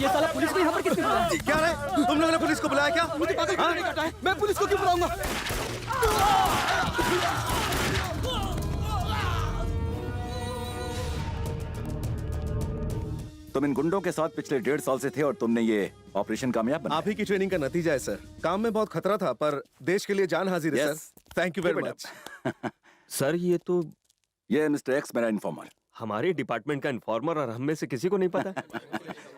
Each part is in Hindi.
ये साला पुलिस को यहाँ पर किसने बुलाया? क्या रे? तुम लोगों ने पुलिस को बुलाया क्या? मुझे पागल क्यों नहीं करता है? मैं पुलिस को क्यों बुलाऊंगा? तुम इन गुंडों के साथ पिछले 1.5 साल से थे और तुमने ये ऑपरेशन कामयाब बनाया। आप ही की ट्रेनिंग का नतीजा है सर। काम में बहुत खतरा था पर देश के लिए जान हाजिर है Yes. Sir. Thank you very much. Sir ये मिस्टर एक्स मेरा इन्फॉर्मर। हमारे डिपार्टमेंट का इन्फॉर्मर और हम में से किसी को नहीं पता।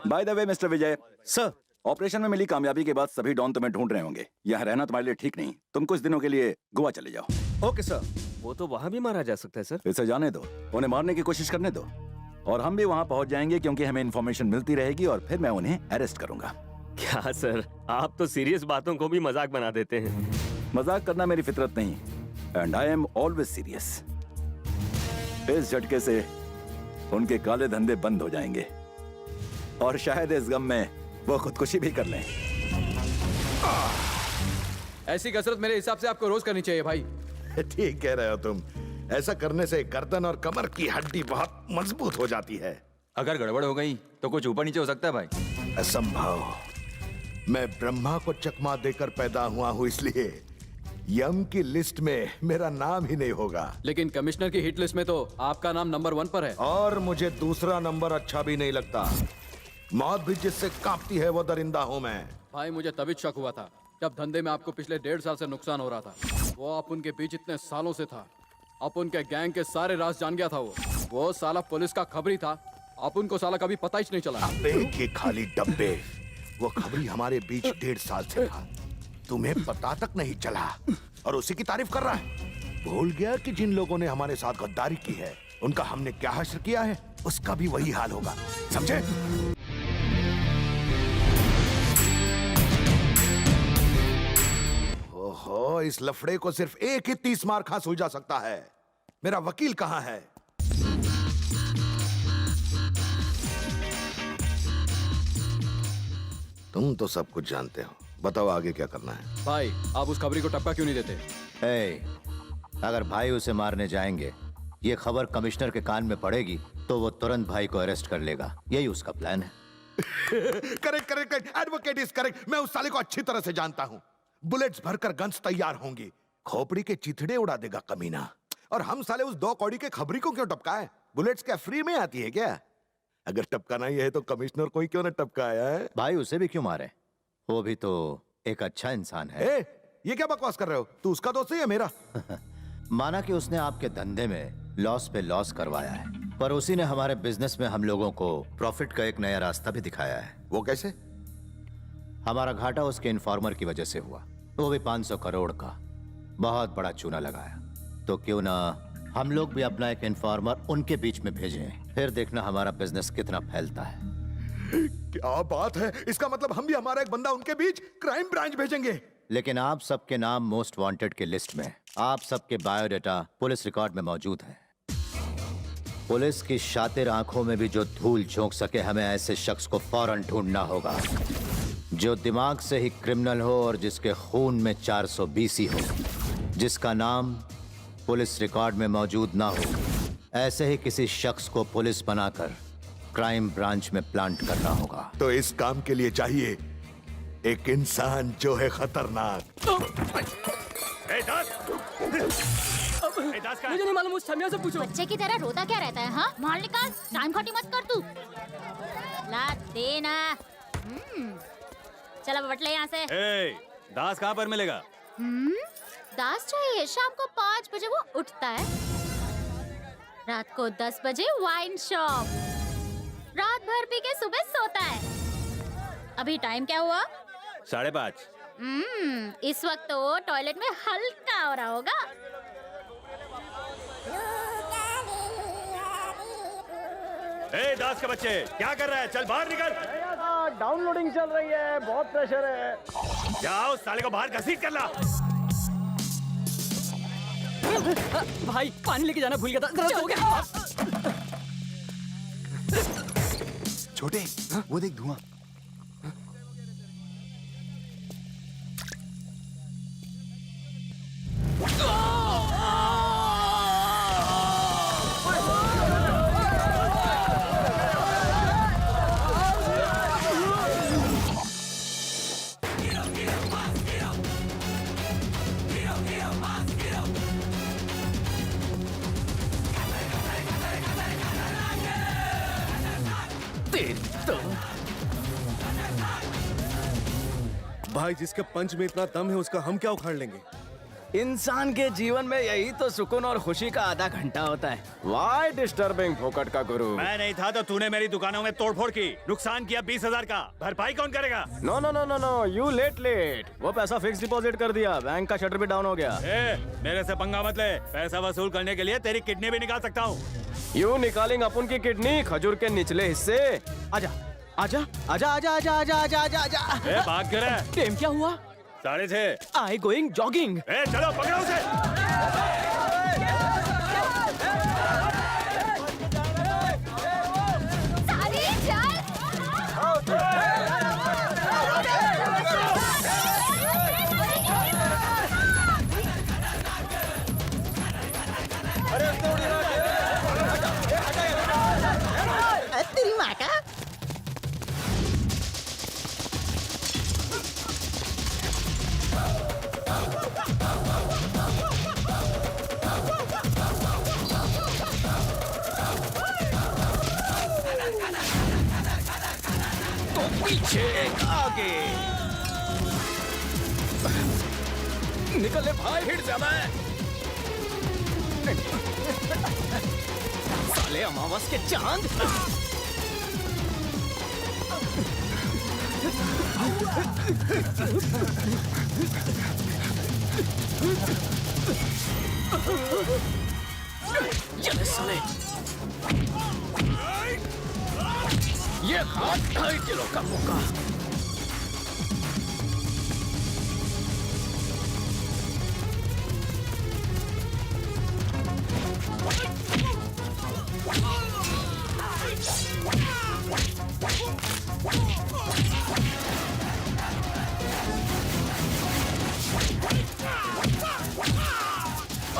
By the way mister Vijay, sir operation में मिली कामयाबी के बाद सभी डॉन तुम्हें ढूंढ रहे होंगे। यहाँ रहना तुम्हारे लिए ठीक नहीं। तुम कुछ दिनों के लिए गोवा चले जाओ। Okay sir. वो तो वहाँ भी मारा जा सकता है सर। इसे जाने दो, उन्हें मारने की कोशिश करने दो और हम भी वहाँ पहुँच जाएंगे क्योंकि हमें इन्फॉर्मेशन मिलती रहेगी और फिर मैं उन्हें अरेस्ट करूंगा। क्या सर, आप तो सीरियस बातों को भी मजाक बना देते हैं। मजाक करना मेरी फितरत नहीं and I am always serious. इस झटके से उनके काले धंधे बंद हो जाएंगे और शायद इस गम में वो खुदकुशी भी कर लें। ऐसी कसरत मेरे हिसाब से आपको रोज करनी चाहिए भाई। ठीक कह रहे हो तुम। ऐसा करने से गर्दन और कमर की हड्डी बहुत मजबूत हो जाती है। अगर गड़बड़ हो गई तो कुछ ऊपर नीचे हो सकता है भाई। असंभव। मैं ब्रह्मा को चकमा देकर पैदा हुआ हूँ, इसलिए यम की लिस्ट में मेरा नाम ही नहीं होगा। लेकिन कमिश्नर की हिट लिस्ट में तो आपका नाम नंबर 1 पर है। और मुझे दूसरा नंबर अच्छा भी नहीं लगता। मौत भी जिससे कांपती है वो दरिंदा हूँ मैं। भाई मुझे तभी शक हुआ था जब धंधे में आपको पिछले 1.5 साल से नुकसान हो रहा था। वो आप उनके बीच इतने सालों से था। आप उनके गैंग के सारे राज जान गया था। वो साला पुलिस का खबरी था। आप उनको साला कभी पता ही नहीं चला। अबे के खाली डब्बे। वो खबरी हमारे बीच 1.5 साल से था, तुम्हें पता तक नहीं चला और उसी की तारीफ कर रहा है। भूल गया कि जिन लोगों ने हमारे साथ गद्दारी की है उनका हमने क्या हश्र किया है, उसका भी वही हाल होगा, समझे? ओहो, इस लफड़े को सिर्फ एक ही 30 मार खा सुलझा सकता है। मेरा वकील कहाँ है? तुम तो सब कुछ जानते हो, बताओ आगे क्या करना है। भाई आप उस खबरी को टप्पा क्यों नहीं देते? अगर भाई उसे मारने जाएंगे, ये खबर कमिश्नर के कान में पड़ेगी तो वो तुरंत भाई को अरेस्ट कर लेगा। यही उसका प्लान है। Correct correct, advocate is correct. मैं उस साले को अच्छी तरह से जानता हूँ। बुलेट्स भरकर गन्स तैयार होंगी, खोपड़ी के चिथड़े उड़ा देगा कमीना। और हम साले उस 2 कौड़ी के खबरी को क्यों टपकाए? बुलेट्स क्या फ्री में आती है क्या? अगर टपकाना ही है तो कमिश्नर को ही क्यों न टपकाया है? भाई उसे भी क्यों मारे? वो भी तो एक अच्छा इंसान है। ये क्या बकवास कर रहे हो? तू उसका दोस्त है या मेरा? माना कि उसने आपके धंधे में लॉस पे लॉस करवाया है, पर उसी ने हमारे बिजनेस में हम लोगों को प्रॉफिट का एक नया रास्ता भी दिखाया है। वो कैसे? हमारा घाटा उसके इन्फॉर्मर की वजह से हुआ, वो भी 500 करोड़ का। बहुत बड़ा चूना लगाया। तो क्यों ना हम लोग भी अपना एक इन्फॉर्मर उनके बीच में भेजें, फिर देखना हमारा बिजनेस कितना फैलता है। क्या बात है! इसका मतलब हम भी हमारा एक बंदा उनके बीच क्राइम ब्रांच भेजेंगे। लेकिन आप सबके नाम मोस्ट वांटेड के लिस्ट में, आप सबके बायोडाटा पुलिस रिकॉर्ड में मौजूद है। पुलिस की शातिर आंखों में भी जो धूल झोंक सके, हमें ऐसे शख्स को फौरन ढूंढना होगा जो दिमाग से ही क्रिमिनल हो और जिसके खून में 420 हो, जिसका नाम पुलिस रिकॉर्ड में मौजूद ना हो। ऐसे ही किसी शख्स को पुलिस बनाकर क्राइम ब्रांच में प्लांट करना होगा। तो इस काम के लिए चाहिए एक इंसान जो है खतरनाक। मुझे नहीं मालूम, उस छमिया से पूछो। बच्चे की तरह रोता क्या रहता है? हाँ, मार निकाल, टाइम खटी मत कर तू। ला देना। चल अब बटले यहाँ से। दास कहाँ पर मिलेगा? दास चाहिए। शाम को 5 बजे वो उठता है, रात को 10 बजे वाइन शॉप, रात भर पी के सुबह सोता है। अभी टाइम क्या हुआ? 5:30। इस वक्त तो वो टॉयलेट में हल्का हो रहा होगा। ए दास के बच्चे, क्या कर रहा है? चल बाहर निकल। डाउनलोडिंग चल रही है, बहुत प्रेशर है। जाओ साले को बाहर घसीट कर ला। भाई पानी लेके जाना भूल गया था, गलत हो गया। छोटे वो देख धुआं। भाई जिसके पंच में इतना दम है उसका हम क्या उखाड़ लेंगे? इंसान के जीवन में यही तो सुकून और खुशी का आधा घंटा होता है। वाई डिस्टर्बिंग फोकट का गुरु। मैं नहीं था तो तूने मेरी दुकानों में तोड़फोड़ की, नुकसान किया 20,000 का। भरपाई कौन करेगा? No no no no no, you late. वो पैसा फिक्स डिपॉजिट कर दिया, बैंक का शटर भी डाउन हो गया। मेरे से पंगा मत ले, पैसा वसूल करने के लिए तेरी किडनी भी निकाल सकता हूँ। यू निकालेंगे अपन की किडनी खजूर के निचले हिस्से। आजा आजा आजा आजा आजा आजा आजा आजा आजा। भाग कर टेम क्या हुआ? 6:30। I going jogging. चलो पकड़ो उसे। सारी तेरी माँ का। पीछे आगे निकल ले भाई, हिट जा। मैं साले अमावस के चांद। चले साले, ये खा 2.5 किलो का मौका।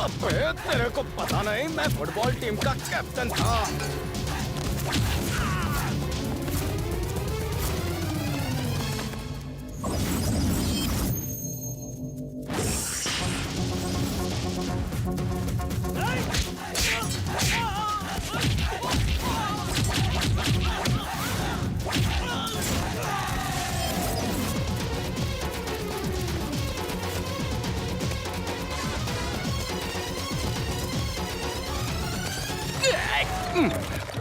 अबे तेरे को पता नहीं, मैं फुटबॉल टीम का कैप्टन था।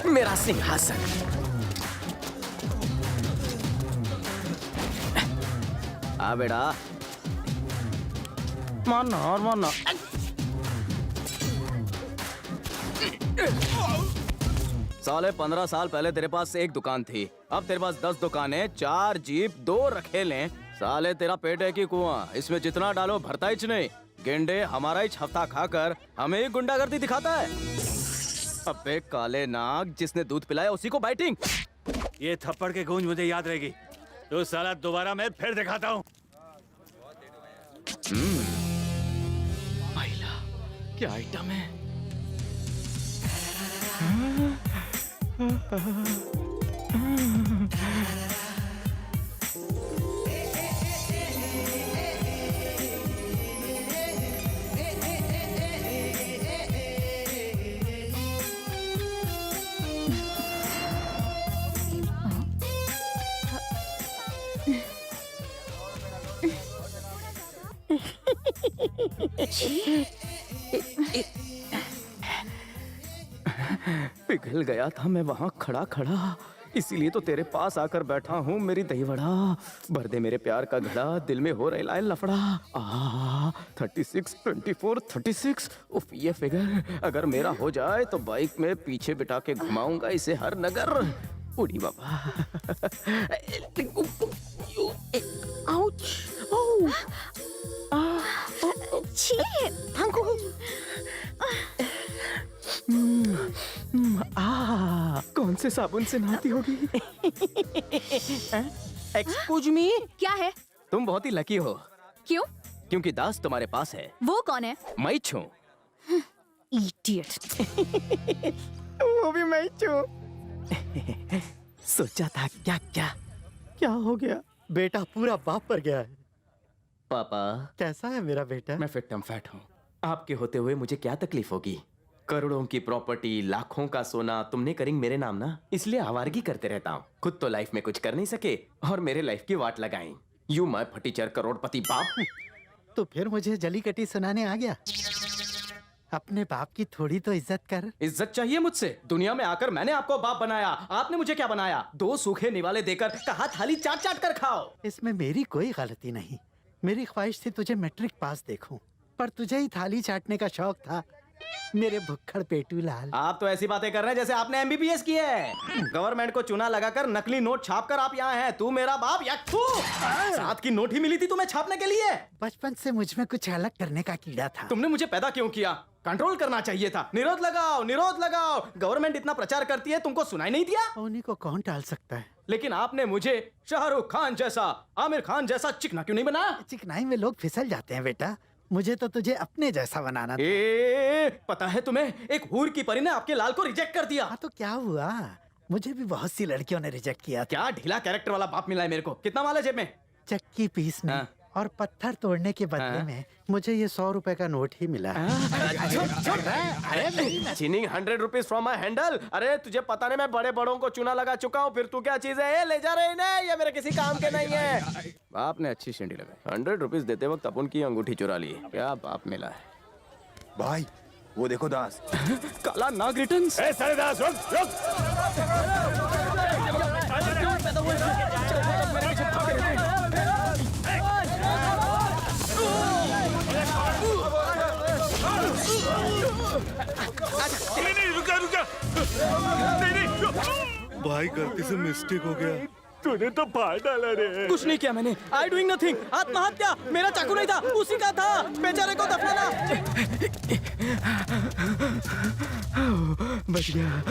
मेरा सिंहासन। आ बेटा, मारना और मारना। साले 15 साल पहले तेरे पास एक दुकान थी, अब तेरे पास 10 दुकानें, 4 जीप, 2 रखेलें। साले तेरा पेट है कि कुआं, इसमें जितना डालो भरता ही नहीं। गेंडे हमारा ही छफ्ता खाकर हमें ही गुंडागर्दी दिखाता है। अबे काले नाग, जिसने दूध पिलाया उसी को बाइटिंग। ये थप्पड़ के गूंज मुझे याद रहेगी। तो साला दोबारा मैं फिर दिखाता हूँ। आइला, क्या आइटम है? पिघल गया था मैं वहां खड़ा खड़ा। इसीलिए तो तेरे पास आकर बैठा हूँ मेरी दही वड़ा। भर दे मेरे प्यार का घड़ा, दिल में हो रहा है लफड़ा। 36, 24, 36। उफ, ये फिगर अगर मेरा हो जाए तो बाइक में पीछे बिठा के घुमाऊंगा इसे हर नगर। उड़ी बाबा। आउच, छी, अंकुल। कौन से साबुन से नहाती होगी? एक्सक्यूज मी, क्या है? तुम बहुत ही लकी हो। क्यों? क्योंकि दास तुम्हारे पास है। वो कौन है? मैं छू। इडियट। वो भी मैं छू। सोचा था क्या क्या क्या हो गया? बेटा पूरा बाप पर गया है। पापा, कैसा है मेरा बेटा? मैं फिट फैट हूँ। आपके होते हुए मुझे क्या तकलीफ होगी? करोड़ों की प्रॉपर्टी, लाखों का सोना तुमने करेंगे मेरे नाम ना, इसलिए आवारगी करते रहता हूँ। खुद तो लाइफ में कुछ कर नहीं सके और मेरे लाइफ की वाट लगाई। यू मैं फटीचर करोड़पति बाप। तो फिर मुझे जली कटी सुनाने आ गया। अपने बाप की थोड़ी तो इज्जत कर। इज्जत चाहिए मुझसे? दुनिया में आकर मैंने आपको बाप बनाया, आपने मुझे क्या बनाया? 2 सूखे निवाले देकर कहा थाली चाट चाट कर खाओ। इसमें मेरी कोई गलती नहीं। मेरी ख्वाहिश थी तुझे मैट्रिक पास देखूं, पर तुझे ही थाली चाटने का शौक था, मेरे भुक्खड़ पेटू लाल। आप तो ऐसी बातें कर रहे हैं जैसे आपने एमबीबीएस की है। गवर्नमेंट को चूना लगाकर नकली नोट छापकर आप यहाँ हैं। तू मेरा बाप या तू? साथ की नोट ही मिली थी तुम्हें छापने के लिए। बचपन से मुझ में कुछ अलग करने का कीड़ा था। तुमने मुझे पैदा क्यों किया? कंट्रोल करना चाहिए था। निरोध लगाओ, निरोध लगाओ। गवर्नमेंट इतना प्रचार करती है, तुमको सुनाई नहीं दिया? उन्हीं को कौन टाल सकता है? लेकिन आपने मुझे शाहरुख खान जैसा, आमिर खान जैसा चिकना क्यों नहीं बनाया? चिकनाई में लोग फिसल जाते हैं बेटा, मुझे तो तुझे अपने जैसा बनाना था। पता है तुम्हें, एक हूर की परी ने आपके लाल को रिजेक्ट कर दिया। हाँ तो क्या हुआ? मुझे भी बहुत सी लड़कियों ने रिजेक्ट किया था। क्या ढीला कैरेक्टर वाला बाप मिला है मेरे को। कितना माल है जेब में? चक्की पीसने हाँ। और पत्थर तोड़ने के बदले हाँ। में मुझे ये 100 रुपए का नोट ही मिला। चीनिंग 100 रुपीज फ्रॉम माई हैंडल। अरे तुझे पता नहीं, मैं बड़े बड़ों को चूना लगा चुका हूँ, फिर तू क्या चीज है? ये ले जा रहे हैं, ये मेरे किसी काम के नहीं है। बाप ने अच्छी शेंडी लगाई। 100 रुपीज देते वक्त अपन की अंगूठी चुरा ली। क्या बाप मिला है भाई वो देखो दास। काला नाग रिटर्न्स। सारे दास रुक रुक। नहीं रुका रुका। नहीं भाई गलती से मिस्टेक हो गया। तूने तो फाड़ डाला रे। कुछ नहीं किया मैंने। I doing nothing. आत्महत्या। मेरा चाकू नहीं था, उसी का था। बेचारे को दफनाना। बच गया।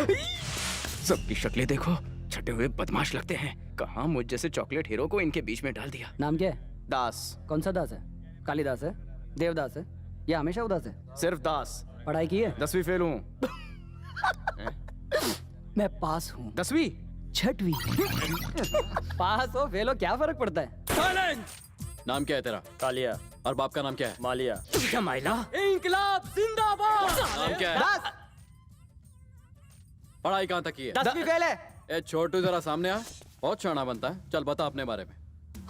सबकी शक्लें देखो, छटे हुए बदमाश लगते हैं। कहाँ मुझ जैसे चॉकलेट हीरो को इनके बीच में डाल दिया। नाम क्या है? दास। कौन सा दास है? कालिदास है, देवदास है, या हमेशा उदास है? सिर्फ दास। पढ़ाई की है? 10वीं फेल हूँ। मैं पास हूँ। 10वीं? 6वीं। पास हो फेल हो क्या फर्क पड़ता है? नाम क्या है तेरा? कालिया। और बाप का नाम क्या है? मालिया। क्या माइला? इंकलाब जिंदाबाद। नाम क्या है? दास। पढ़ाई कहाँ तक की है? 10वीं फेल है। ए छोटू जरा सामने आ। बहुत शाना बनता है। चल बता अपने बारे में।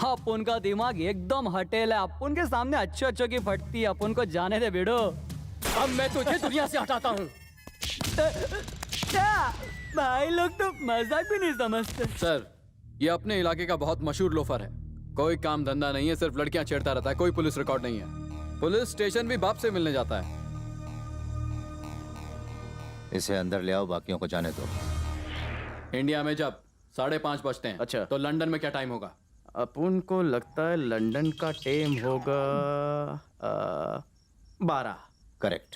अपन का दिमाग एकदम हटेल है। अपन के सामने अच्छे अच्छों की फटती है। अपन को जाने दे बेड़ो। अब मैं तुझे दुनिया से हटाता हूँ। क्या भाई लोग तो मजाक भी नहीं समझते। सर, ये अपने इलाके का बहुत मशहूर लोफर है। कोई काम धंधा नहीं है, सिर्फ लड़कियां छेड़ता रहता है। कोई पुलिस रिकॉर्ड नहीं है। पुलिस स्टेशन भी बाप से मिलने जाता है। इसे अंदर ले आओ, बाकियों को जाने दो। इंडिया में जब 5:30 बजते हैं, अच्छा। तो लंदन में क्या टाइम होगा? अपन को लगता है लंदन का टाइम होगा 12। करेक्ट।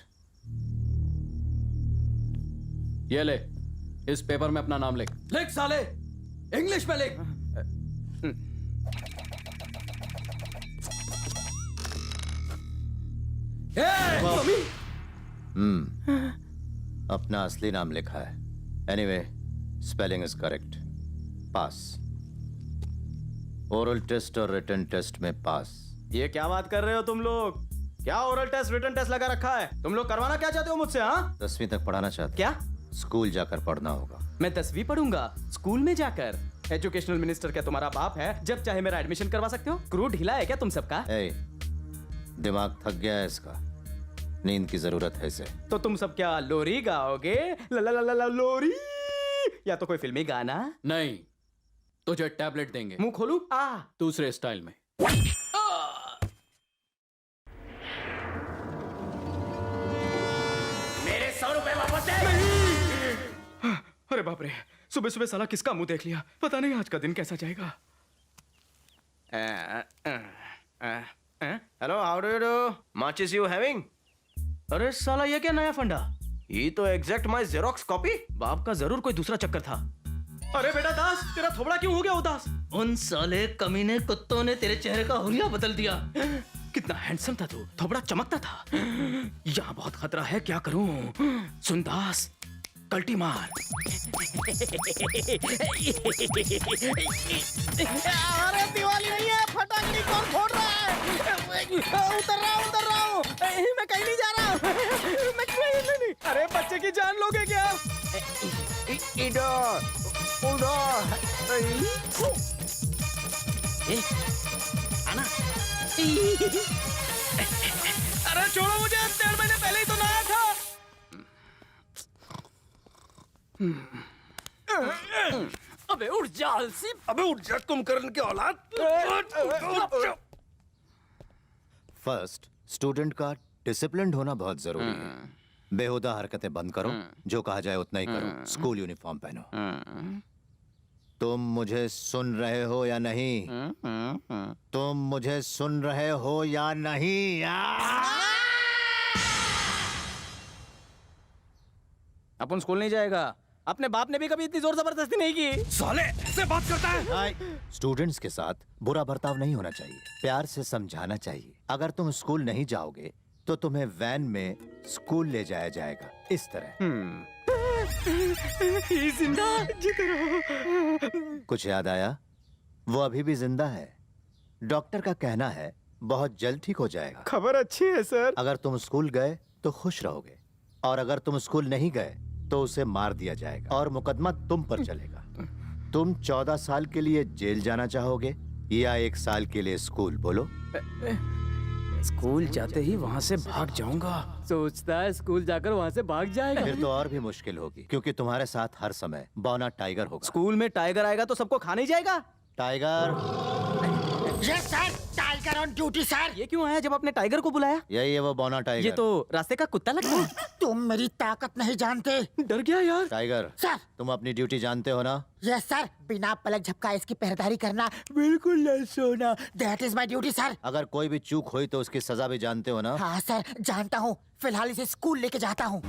ये ले, इस पेपर में अपना नाम लिख। लिख साले, इंग्लिश में लिख। अपना असली नाम लिखा है। Anyway, spelling is correct. Pass. Oral test और रिटन टेस्ट में पास। ये क्या बात कर रहे हो तुम लोग? क्या ओरल टेस्ट रिटन टेस्ट लगा रखा है? तुम लोग करवाना क्या चाहते हो मुझसे? हाँ, 10वीं तक पढ़ाना चाहते? क्या? स्कूल जाकर पढ़ना होगा। मैं 10वीं पढ़ूंगा स्कूल में जाकर? एजुकेशनल मिनिस्टर क्या तुम्हारा बाप है? जब चाहे मेरा एडमिशन करवा सकते हो। क्रू ढीला है क्या तुम सबका? ए, दिमाग थक गया है इसका, नींद की जरूरत है इसे। तो तुम सब क्या लोरी गाओगे? ला ला ला ला लोरी। या तो कोई फिल्मी गाना। नहीं, तुझे टैबलेट देंगे, मुंह खोलू? दूसरे स्टाइल में। मेरे 100 रुपए वापस दे। अरे बाप रे, सुबह सुबह साला किसका मुंह देख लिया। पता नहीं आज का दिन कैसा जाएगा। Hello, how do you do? Much is you having? अरे साला ये क्या नया फंडा? ये तो एग्जैक्ट माय जेरोक्स कॉपी। बाप का जरूर कोई दूसरा चक्कर था। अरे बेटा दास, तेरा थोबड़ा क्यों हो गया उदास? उन साले कमीने कुत्तों ने तेरे चेहरे का हुलिया बदल दिया। कितना हैंडसम था तू, थोबड़ा चमकता था। यहाँ बहुत खतरा है, क्या करूं? सुन दास, कल्टी मार। अरे दिवाली नहीं है, फटाकड़ी कौन फोड़ रहा है? उतर रहा हूँ। मैं कहीं नहीं जा रहा। मैं कहीं नहीं। अरे बच्चे की जान लोगे क्या? आना। अरे छोड़ो मुझे, 1.5 महीने पहले ही तो नया था। अबे उठ जा आलसी। अबे उठ जा कुंभकर्ण के औलाद। फर्स्ट, स्टूडेंट का डिसिप्लिन होना बहुत जरूरी है। बेहुदा हरकतें बंद करो, जो कहा जाए उतना ही करो, स्कूल यूनिफॉर्म पहनो। तुम मुझे सुन रहे हो या नहीं? तुम मुझे सुन रहे हो या नहीं? अपन स्कूल नहीं जाएगा। अपने बाप ने भी कभी इतनी जोर जबरदस्ती नहीं की। साले ऐसे बात करता है? स्टूडेंट्स के साथ बुरा बर्ताव नहीं होना चाहिए, प्यार से समझाना चाहिए। अगर तुम स्कूल नहीं जाओगे तो तुम्हें वैन में स्कूल ले जाया जाएगा, इस तरह। जिंदा जीते रहो। कुछ याद आया? वो अभी भी जिंदा है। डॉक्टर का कहना है बहुत जल्द ठीक हो जाएगा। खबर अच्छी है सर। अगर तुम स्कूल गए तो खुश रहोगे, और अगर तुम स्कूल नहीं गए तो उसे मार दिया जाएगा और मुकदमा तुम पर चलेगा। तुम 14 साल के लिए जेल जाना चाहोगे या 1 साल के लिए स्कूल? बोलो। स्कूल जाते ही वहाँ से भाग जाऊंगा। सोचता है स्कूल जाकर वहाँ से भाग जाएगा। फिर तो और भी मुश्किल होगी, क्योंकि तुम्हारे साथ हर समय बौना टाइगर होगा। स्कूल में टाइगर आएगा तो सबको खा नहीं जाएगा। Tiger. Yes sir, tiger on duty sir. ये क्यों आया जब आपने टाइगर को बुलाया? यही है वो बौना टाइगर। ये तो रास्ते का कुत्ता लगता है। तुम मेरी ताकत नहीं जानते। डर गया यार। Tiger, sir. तुम अपनी ड्यूटी जानते हो ना? यस सर, बिना पलक झपकाए इसकी पहरेदारी करना, बिल्कुल नहीं सोना, that is my duty sir. अगर कोई भी चूक हुई तो उसकी सजा भी जानते हो ना? हाँ सर, जानता हूँ। फिलहाल इसे स्कूल लेके जाता हूँ।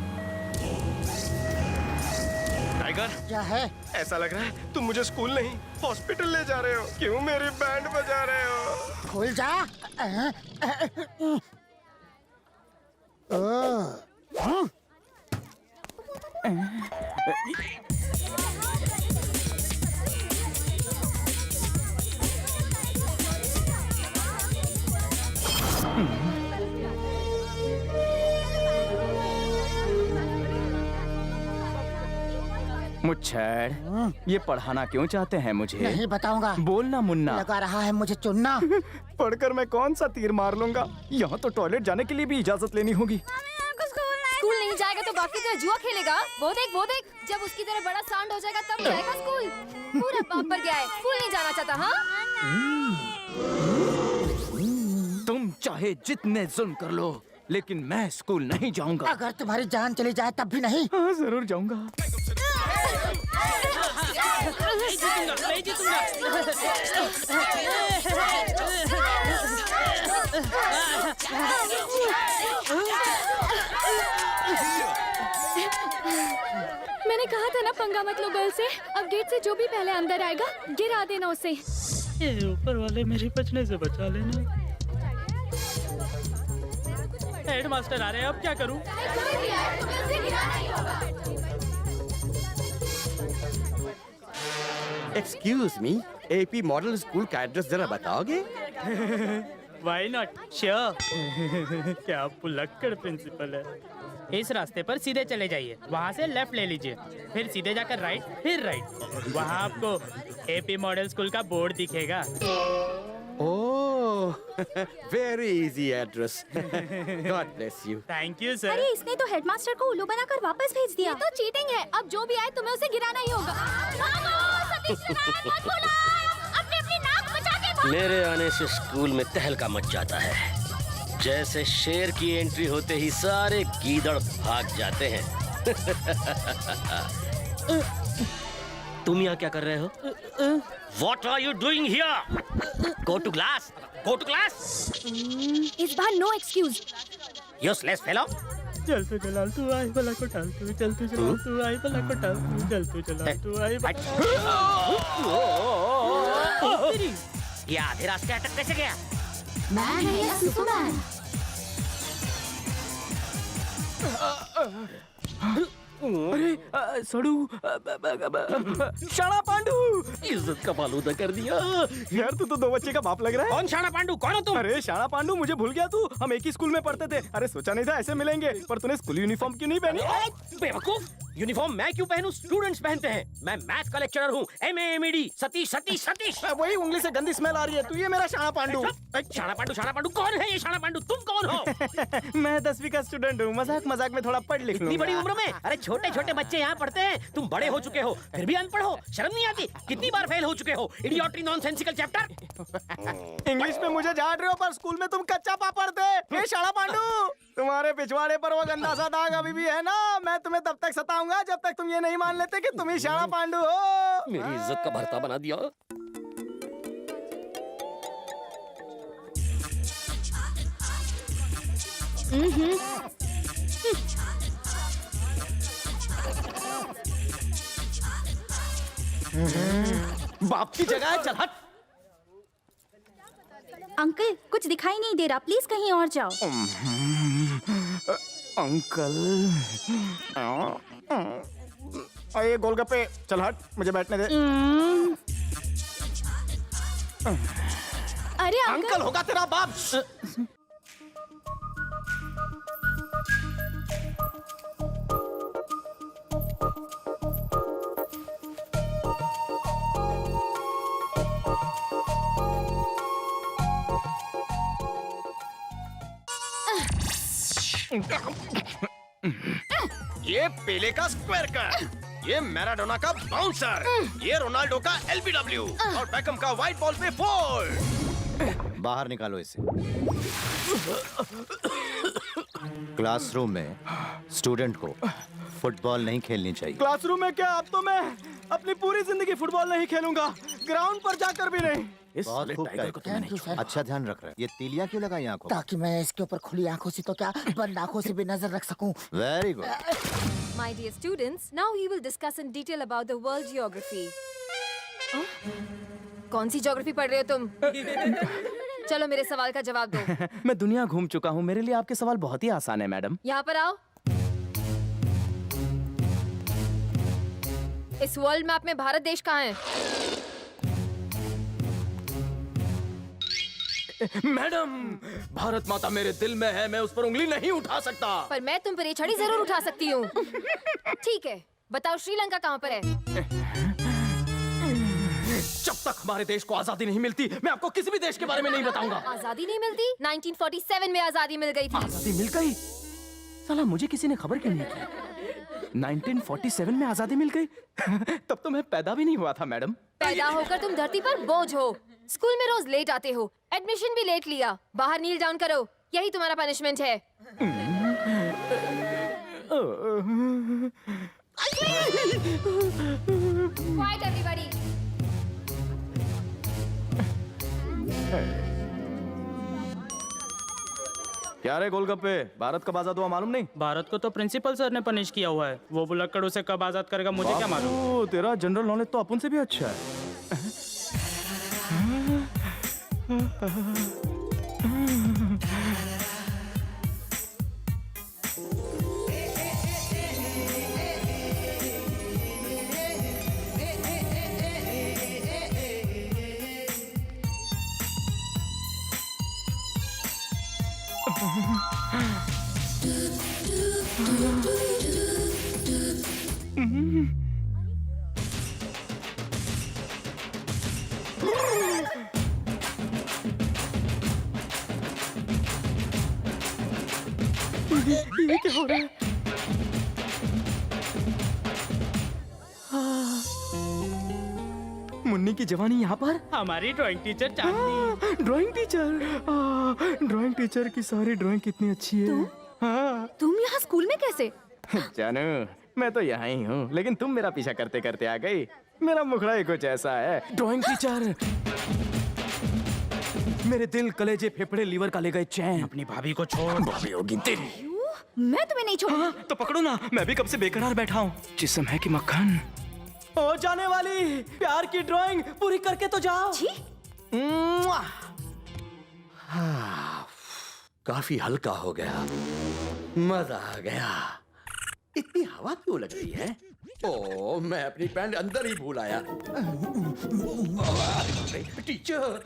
टाइगर, क्या है? ऐसा लग रहा है तुम मुझे स्कूल नहीं हॉस्पिटल ले जा रहे हो। क्यों मेरी बैंड बजा रहे हो? खुल जा। मुच्छड़, ये पढ़ाना क्यों चाहते हैं मुझे? नहीं बताऊंगा। बोलना मुन्ना। लगा रहा है मुझे चुनना। पढ़कर मैं कौन सा तीर मार लूंगा? यहाँ तो टॉयलेट जाने के लिए भी इजाजत लेनी होगी। स्कूल नहीं जाएगा तो बाप की तरह जुआ खेलेगा। वो देख, जब उसकी तरह बड़ा सांड हो जाएगा तब जाएगा स्कूल। पूरा बाप पर गया है, स्कूल नहीं जाना चाहता। हाँ, तुम चाहे जितने जुल्म कर लो, लेकिन मैं स्कूल नहीं जाऊंगा। अगर तुम्हारी जान चली जाए तब भी नहीं? हाँ, जरूर जाऊंगा। नहीं जीतूंगा। मैंने कहा था ना पंगा मत लो गर्ल से। अब गेट से जो भी पहले अंदर आएगा गिरा देना उसे। ऊपर वाले मेरी बचने से बचा लेना। हेडमास्टर आ रहे हैं, अब क्या करूं? Excuse me, AP model school का एड्रेस जरा बताओगे? Why not? Sure. क्या पुलक्कड़ प्रिंसिपल है। इस रास्ते पर सीधे चले जाइए, वहाँ से लेफ्ट ले लीजिए, फिर सीधे जाकर राइट, फिर राइट। वहाँ आपको एपी मॉडल स्कूल का बोर्ड दिखेगा। ओह, Oh, very easy address. God bless you. Thank you sir. अरे इसने तो हेडमास्टर को उल्लू बनाकर वापस भेज दिया। ये तो चीटिंग है। अब जो भी आए तुम्हें उसे गिराना ही होगा। अपनी नाक बचा के भागो। मेरे आने से स्कूल में तहलका मच जाता है। जैसे शेर की एंट्री होते ही सारे गीदड़ भाग जाते हैं। तुम यहाँ क्या कर रहे हो? What are you doing here? Go to class. Go to class. इस बार नो एक्सक्यूज। Useless fellow. चल तू चला तू आई भला को टाल तू चल तू चला तू आई भला को टाल तू चल तू चला तू आई ये आधे रास्ते अटक कैसे गया? मैन है या सुपरमैन? अरे सड़ू शाणा पांडू, इज्जत का फालूदा कर दिया। यार तू तो दो बच्चे का बाप लग रहा है। कौन शाणा पांडू? कौन हो तुम? अरे शाणा पांडू, मुझे भूल गया तू। हम एक ही स्कूल में पढ़ते थे। अरे सोचा नहीं था ऐसे मिलेंगे, पर तूने स्कूल यूनिफॉर्म क्यों नहीं पहनी? बेवकूफ, यूनिफॉर्म मैं क्यों पहनूं? स्टूडेंट्स पहनते हैं। मैं मैथ का लेक्चरर हूँ। MAMED, सतीश सतीश सतीश। वही उंगली से गंदी स्मेल आ रही है। तू ये मेरा शाणा पांडू। शाणा पांडू कौन है? ये शाणा पांडू तुम कौन हो? मैं 10वीं का स्टूडेंट हूँ। मजाक मजाक में थोड़ा पढ़ लिख इतनी बड़ी उम्र में? अरे छोटे छोटे बच्चे यहाँ पढ़ते हैं। तुम बड़े हो चुके हो फिर भी अनपढ़ हो। शर्म नहीं आती? कितनी बार फेल हो चुके हो? इडियोट्री नॉनसेंसिकल चैप्टर। इंग्लिश में मुझे झाड़ रहे हो, पर स्कूल में तुम कच्चा पापड़ थे। ये शाणा पांडू, तुम्हारे पिछवाड़े पर वो गंदा सा दाग अभी भी है ना? मैं तुम्हें तब तक सताऊंगा जब तक तुम ये नहीं मान लेते कि तुम ही शाणा पांडू हो। मेरी इज्जत का भरता बना दिया। बाप की जगह है, चल हट। अंकल कुछ दिखाई नहीं दे रहा, प्लीज कहीं और जाओ। अंकल, ये गोलगप्पे, चल हट, मुझे बैठने दे। अरे अंकल होगा तेरा बाप। ये पेले का स्क्वायर कट, ये मैराडोना का बाउंसर, ये रोनाल्डो का LBW और बैकम का व्हाइट बॉल पे 4। बाहर निकालो इसे। क्लासरूम में स्टूडेंट को फुटबॉल नहीं खेलनी चाहिए। क्लासरूम में क्या? अब तो मैं अपनी पूरी जिंदगी फुटबॉल नहीं खेलूंगा, ग्राउंड पर जाकर भी नहीं। बहुत खूब अच्छा ध्यान रख रहे हैं। ये तीलियां क्यों लगाई आंखों? ताकि मैं इसके ऊपर खुली आंखों से तो क्या बंद आंखों से भी नजर रख सकूं। Very good. My dear students, now we will discuss in detail about the world geography. कौन सी ज्योग्राफी पढ़ रहे हो तुम? चलो मेरे सवाल का जवाब दो। मैं दुनिया घूम चुका हूँ, मेरे लिए आपके सवाल बहुत ही आसान है मैडम। यहाँ पर आओ। इस वर्ल्ड मैप में भारत देश कहाँ है? मैडम, भारत माता मेरे दिल में है, मैं उस पर उंगली नहीं उठा सकता। पर मैं तुम पर ये छड़ी जरूर उठा सकती हूँ। ठीक है, बताओ श्रीलंका कहाँ पर है? जब तक हमारे देश को आजादी नहीं मिलती, मैं आपको किसी भी देश के बारे में नहीं बताऊंगा। आजादी नहीं मिलती? 1947 में आजादी मिल गई थी। आजादी मिल गई? साला मुझे किसी ने खबर क्यों नहीं की? 1947 में आजादी मिल गई? तब तो मैं पैदा भी नहीं हुआ था मैडम। पैदा होकर तुम धरती पर बोझ हो। स्कूल में रोज लेट आते हो, एडमिशन भी लेट लिया। बाहर नील डाउन करो, यही तुम्हारा पनिशमेंट है। Quiet everybody. क्या रे गोलगप्पे, भारत कब आजाद हुआ मालूम नहीं? भारत को तो प्रिंसिपल सर ने पनिश किया हुआ है। वो बुलक्कड़ उसे कब आजाद करेगा मुझे क्या मालूम। तेरा जनरल नॉलेज तो अपन से भी अच्छा है। ये क्या हो रहा है? मुन्नी की जवानी यहाँ पर। हमारी ड्राइंग टीचर चांदनी। ड्राइंग टीचर, ड्राइंग टीचर की सारी ड्राइंग कितनी अच्छी है। हाँ तुम यहाँ स्कूल में कैसे? जानू मैं तो यहाँ ही हूँ, लेकिन तुम मेरा पीछा करते करते आ गई। मेरा मुखड़ा ही कुछ ऐसा है। ड्राइंग टीचर, मेरे दिल, कलेजे, फेफड़े, लीवर का ले गए चैन। अपनी भाभी को छोड़। भाभी होगी तेरी। मैं तुम्हें नहीं छोड़ूंगी। हाँ, तो पकड़ो ना, मैं भी कब से बेकरार बैठा हूँ। जिस्म है कि मक्खन। ओ जाने वाली, प्यार की ड्राइंग पूरी करके तो जाओ। छी। काफी हल्का हो गया, मजा आ गया। इतनी हवा क्यों लग रही है? ओ, मैं अपनी पैंट अंदर ही भूल आया। टीचर,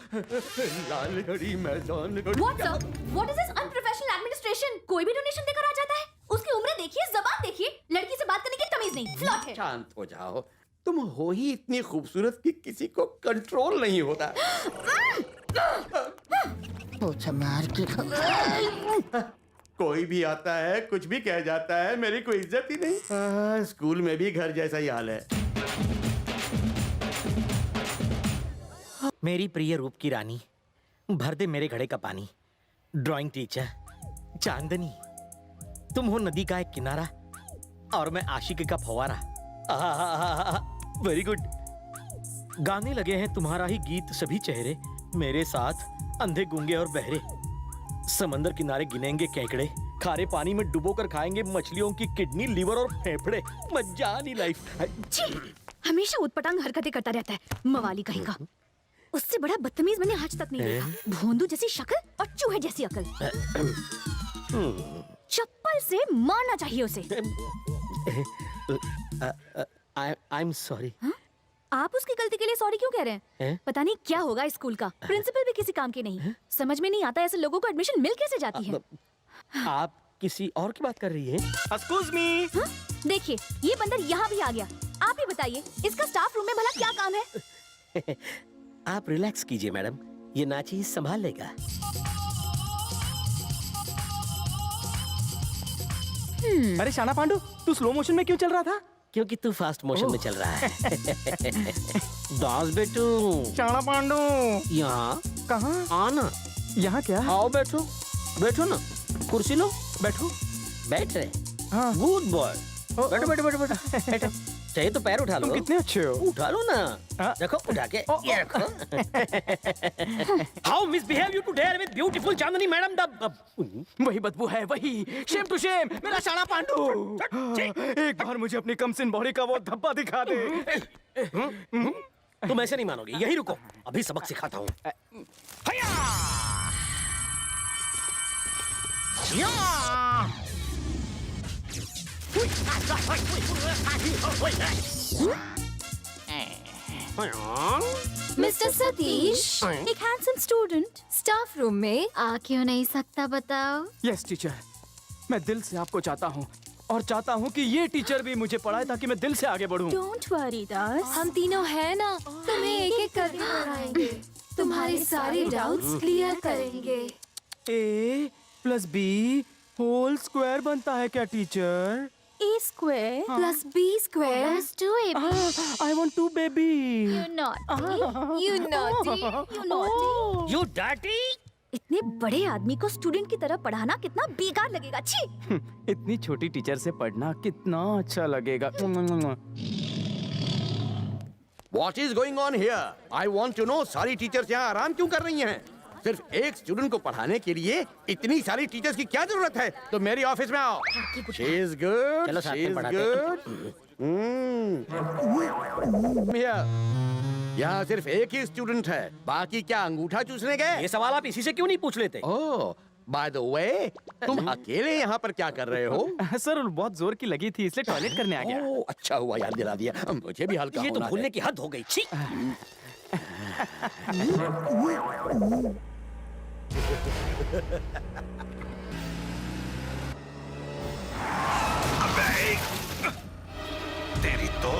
लाल घड़ी मैदान घड़ी। What sir? What is this unprofessional administration? कोई भी डोनेशन देकर आ जाता है। उसकी उम्र देखिए, जबान देखिए, लड़की से बात करने की तमीज नहीं। फ्लॉट है। शांत हो जाओ, तुम हो ही इतनी खूबसूरत कि किसी को कंट्रोल नहीं होता। मार के कोई भी आता है, कुछ भी कह जाता है, मेरी कोई इज्जत ही नहीं। स्कूल में भी घर जैसा ही हाल है। मेरी प्रिय रूप की रानी, भर दे मेरे घड़े का पानी। ड्राइंग टीचर चांदनी, तुम हो नदी का एक किनारा और मैं आशिकी का फव्वारा। Very good. गाने लगे हैं तुम्हारा ही गीत सभी चेहरे, मेरे साथ अंधे गूंगे और बहरे। समंदर किनारे गिनेंगे केकड़े, खारे पानी में डुबो कर खाएंगे मछलियों की किडनी, लीवर और फेफड़े। मजानी लाइफ। हमेशा उटपटांग हरकतें करता रहता है, मवाली कहीं का। उससे बड़ा बदतमीज मैंने आज तक नहीं देखा। भोंदू जैसी शक्ल और चूहे जैसी अकल। चप्पल से मारना चाहिए उसे। I am sorry. आप उसकी गलती के लिए सॉरी क्यों कह रहे हैं? पता नहीं क्या होगा इस स्कूल का। प्रिंसिपल भी किसी काम के नहीं। समझ में नहीं आता ऐसे लोगों को एडमिशन मिल कैसे जाती है। आप किसी और की बात कर रही हैं? Excuse me. देखिए, ये बंदर यहाँ भी आ गया। आप ही बताइए, इसका स्टाफ रूम में भला क्या काम है? आप रिलैक्स कीजिए मैडम, ये नाची संभाल लेगा। अरे शाना पांडू, तू स्लो मोशन में क्यों चल रहा था? क्योंकि तू फास्ट मोशन में चल रहा है। दास बेटू। शाना पांडू। यहाँ कहाँ? आना। यहाँ क्या? आओ बैठो, बैठो ना, कुर्सी लो, बैठो। बैठ रहे? हाँ। Good boy. बैठो बैठो बैठो बैठो बैठो। चाहिए तो पैर उठा लो। तुम कितने अच्छे हो। उठा लो ना। देखो उठा के ये रखो। How misbehave you today with beautiful Chandni madam? वही बदबू है, वही। शेम टू शेम, मेरा शाना पांडू। एक बार मुझे अपनी कमसिन बॉडी का वो धब्बा दिखा दे। तुम ऐसे नहीं मानोगे, यही रुको, अभी सबक सिखाता हूँ। मिस्टर सतीश, एक हैंडसम स्टूडेंट स्टाफ रूम में आ क्यों नहीं सकता बताओ? यस टीचर, मैं दिल से आपको चाहता हूँ और चाहता हूँ कि ये टीचर भी मुझे पढ़ाए ताकि मैं दिल से आगे बढ़ूँ। डोंट वरी दास, हम तीनों हैं ना, तुम्हें एक एक करके पढ़ाएंगे, तुम्हारे सारे डाउट्स क्लियर करेंगे। A plus B whole square बनता है क्या teacher? A square plus B square is 2AB. I want two baby. You naughty, you naughty, you naughty. You dirty? इतने बड़े आदमी को स्टूडेंट की तरह पढ़ाना कितना बेकार लगेगा। छी! इतनी छोटी टीचर से पढ़ना कितना अच्छा लगेगा। What is going on here? I want to know, सारी टीचर्स यहाँ आराम क्यों कर रही हैं? सिर्फ एक स्टूडेंट को पढ़ाने के लिए इतनी सारी टीचर्स की क्या जरूरत है? तो मेरी ऑफिस में आओ। She is good. चलो साथ She में is पढ़ाते good. यहाँ सिर्फ एक ही स्टूडेंट है, बाकी क्या अंगूठा चूसने गए? ये सवाल आप इसी से क्यों नहीं पूछ लेते? ओह, बाय द वे, तुम अकेले यहाँ पर क्या कर रहे हो? सर बहुत जोर की लगी थी इसलिए टॉयलेट करने आ गया। ओह, अच्छा हुआ याद दिला दिया, मुझे भी हल्का ये तो होना है। भूलने की हद हो गई। छी! तेरी तो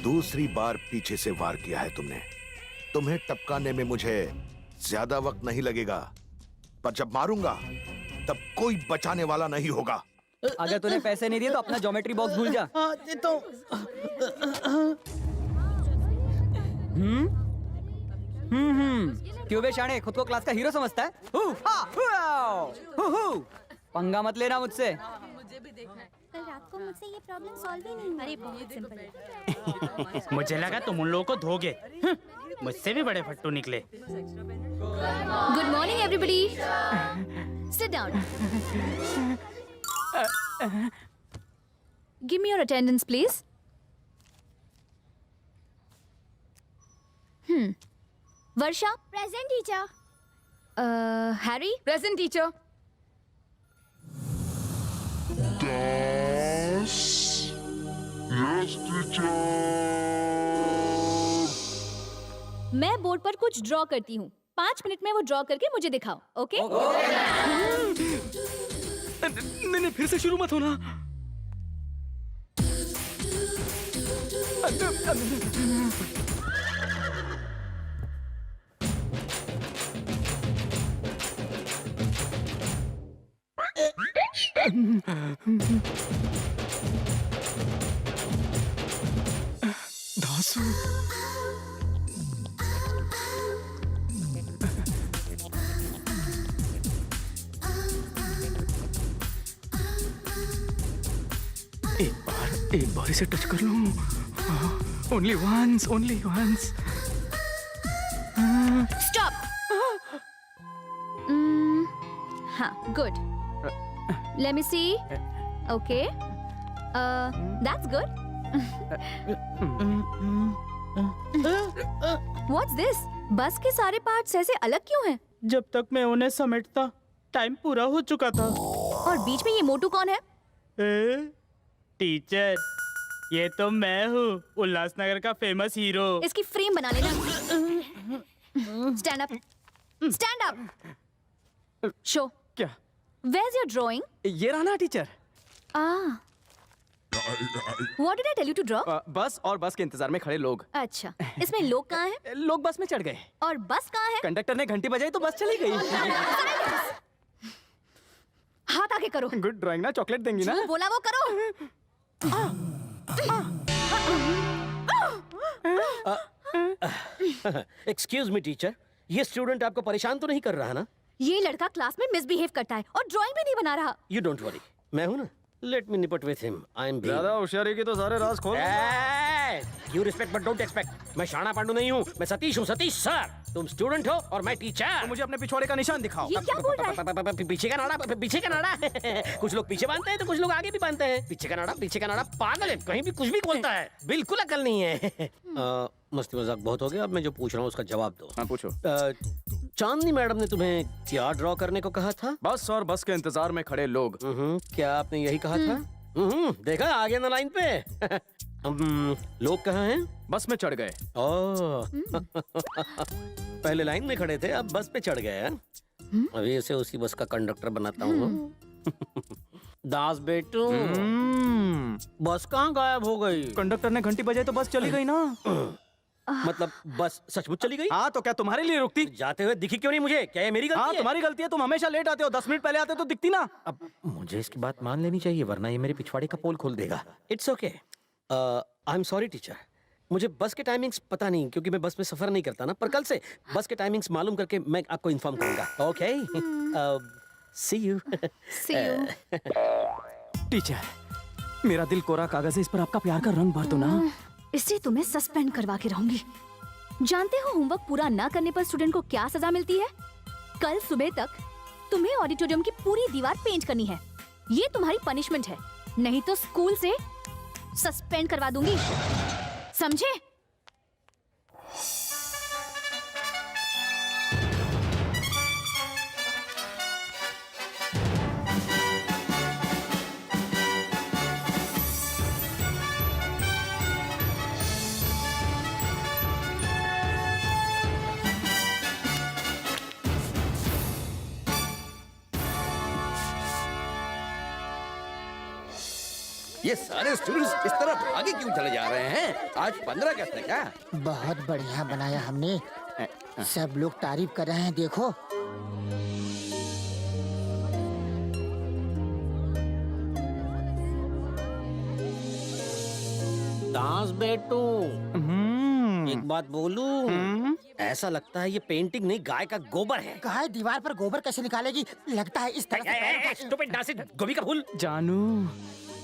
दूसरी बार पीछे से वार किया है तुमने। तुम्हें टपकाने में मुझे ज्यादा वक्त नहीं लगेगा, पर जब मारूंगा तब कोई बचाने वाला नहीं होगा। अगर तूने पैसे नहीं दिए तो अपना ज्योमेट्री बॉक्स भूल जा। क्यों बे शाणे, खुद को क्लास का हीरो समझता है? पंगा मत लेना मुझसे। कल रात को मुझसे ये प्रॉब्लम सॉल्व ही नहीं हुई। अरे बहुत सिंपल है। मुझे लगा तुम उन लोगों को धोगे। मुझसे भी बड़े फट्टू निकले। Good morning everybody. Sit down. Give me your attendance please. Varsha present teacher. Harry present teacher. मैं बोर्ड पर कुछ ड्रॉ करती हूँ, 5 मिनट में वो ड्रॉ करके मुझे दिखाओ, ओके? नहीं, फिर से शुरू मत होना। दासू एक बार इसे टच कर लूं। Only once, only once. Stop. हाँ, good. Let me see. Okay, that's good. What's this? बस के सारे पार्ट्स ऐसे अलग क्यों हैं? जब तक मैं उन्हें समेटता टाइम पूरा हो चुका था। और बीच में ये मोटू कौन है? टीचर, ये तो मैं हूँ, उल्लासनगर का फेमस हीरो। इसकी फ्रेम बना लेना। Stand up, stand up. Show. क्या? Where's your drawing? ये रहा ना teacher. What did I tell you to draw? बस और बस के इंतजार में खड़े लोग। अच्छा, इसमें लोग कहाँ हैं? लोग बस में चढ़ गए और बस कहाँ है? कंडक्टर ने घंटी बजाई तो बस चली गई। हाथ आगे करो। गुड ड्राइंग ना, चॉकलेट देंगी ना? जो बोला वो करो। एक्सक्यूज मी टीचर, ये स्टूडेंट आपको परेशान तो नहीं कर रहा ना? ये लड़का क्लास में मिसबिहेव करता है और ड्राइंग भी नहीं बना रहा। यू डोंट वरी, मैं हूं ना। लेट मी निपट विथ हिम। आई एम ज्यादा होशियारी की तो सारे राज खोल। You respect but don't expect. मैं शाना पांडू नहीं हूँ, मैं सतीश हूँ। सतीश सर, तुम स्टूडेंट हो और मैं टीचर। तो मुझे अपने पिछवाड़े का निशान दिखाओ। ये क्या बोल रहा है? पीछे का नाड़ा, पीछे का नाड़ा। कुछ लोग पीछे बांधते हैं तो कुछ लोग आगे भी बांधते हैं। पीछे का नाड़ा, पीछे का नाड़ा। पागल है, कहीं भी कुछ भी बोलता है। बिल्कुल अकल नहीं है। मस्ती मजाक बहुत हो गया, अब मैं जो पूछ रहा हूँ उसका जवाब दो। हाँ पूछो। चांदनी मैडम ने तुम्हें क्या ड्रॉ करने को कहा था? बस और बस के इंतजार में खड़े लोग। क्या आपने यही कहा था? देखा आगे ना लाइन पे। लोग कहाँ हैं? बस में चढ़ गए। पहले लाइन में खड़े थे, अब बस पे चढ़ गए हैं। अभी इसे उसी बस का कंडक्टर बनाता हूँ। दास बेटू, बस कहाँ गायब हो गई? कंडक्टर ने घंटी बजाई तो बस चली गई ना। मतलब बस सचमुच चली गई? हाँ, तो क्या तुम्हारे लिए रुकती? जाते हुए दिखी क्यों नहीं मुझे? क्या ये मेरी गलती हाँ, है? तुम्हारी गलती है, तुम हमेशा लेट आते हो। 10 मिनट पहले आते तो दिखती ना। अब मुझे इसकी बात मान लेनी चाहिए, वरना ये मेरे पिछवाड़े का पोल खोल देगा। It's okay, I am sorry teacher. मुझे बस के टाइमिंग्स पता नहीं, क्योंकि मैं बस में सफर नहीं करता ना। पर कल से बस के टाइमिंग्स मालूम करके मैं आपको इन्फॉर्म करूंगा। Okay, see you. See you. Teacher, मेरा दिल कोरा कागज है, इस पर आपका प्यार का रंग भर दो ना। इससे तुम्हें सस्पेंड करवा के रहूंगी। जानते हो होमवर्क पूरा ना करने पर स्टूडेंट को क्या सजा मिलती है? कल सुबह तक तुम्हें ऑडिटोरियम की पूरी दीवार पेंट करनी है। ये तुम्हारी पनिशमेंट है, नहीं तो स्कूल से सस्पेंड करवा दूंगी, समझे? ये सारे स्टूडेंट्स इस तरह आगे क्यों चले जा रहे हैं? आज 15 अगस्त है क्या? बहुत बढ़िया बनाया हमने। सब लोग तारीफ कर रहे हैं, देखो। दास बेटू, एक बात बोलूं? ऐसा लगता है ये पेंटिंग नहीं, गाय का गोबर है। गाय दीवार पर गोबर कैसे निकालेगी? लगता है इस तरह से पैर का- स्टूपिड नासिक गोभी का फूल। जानू,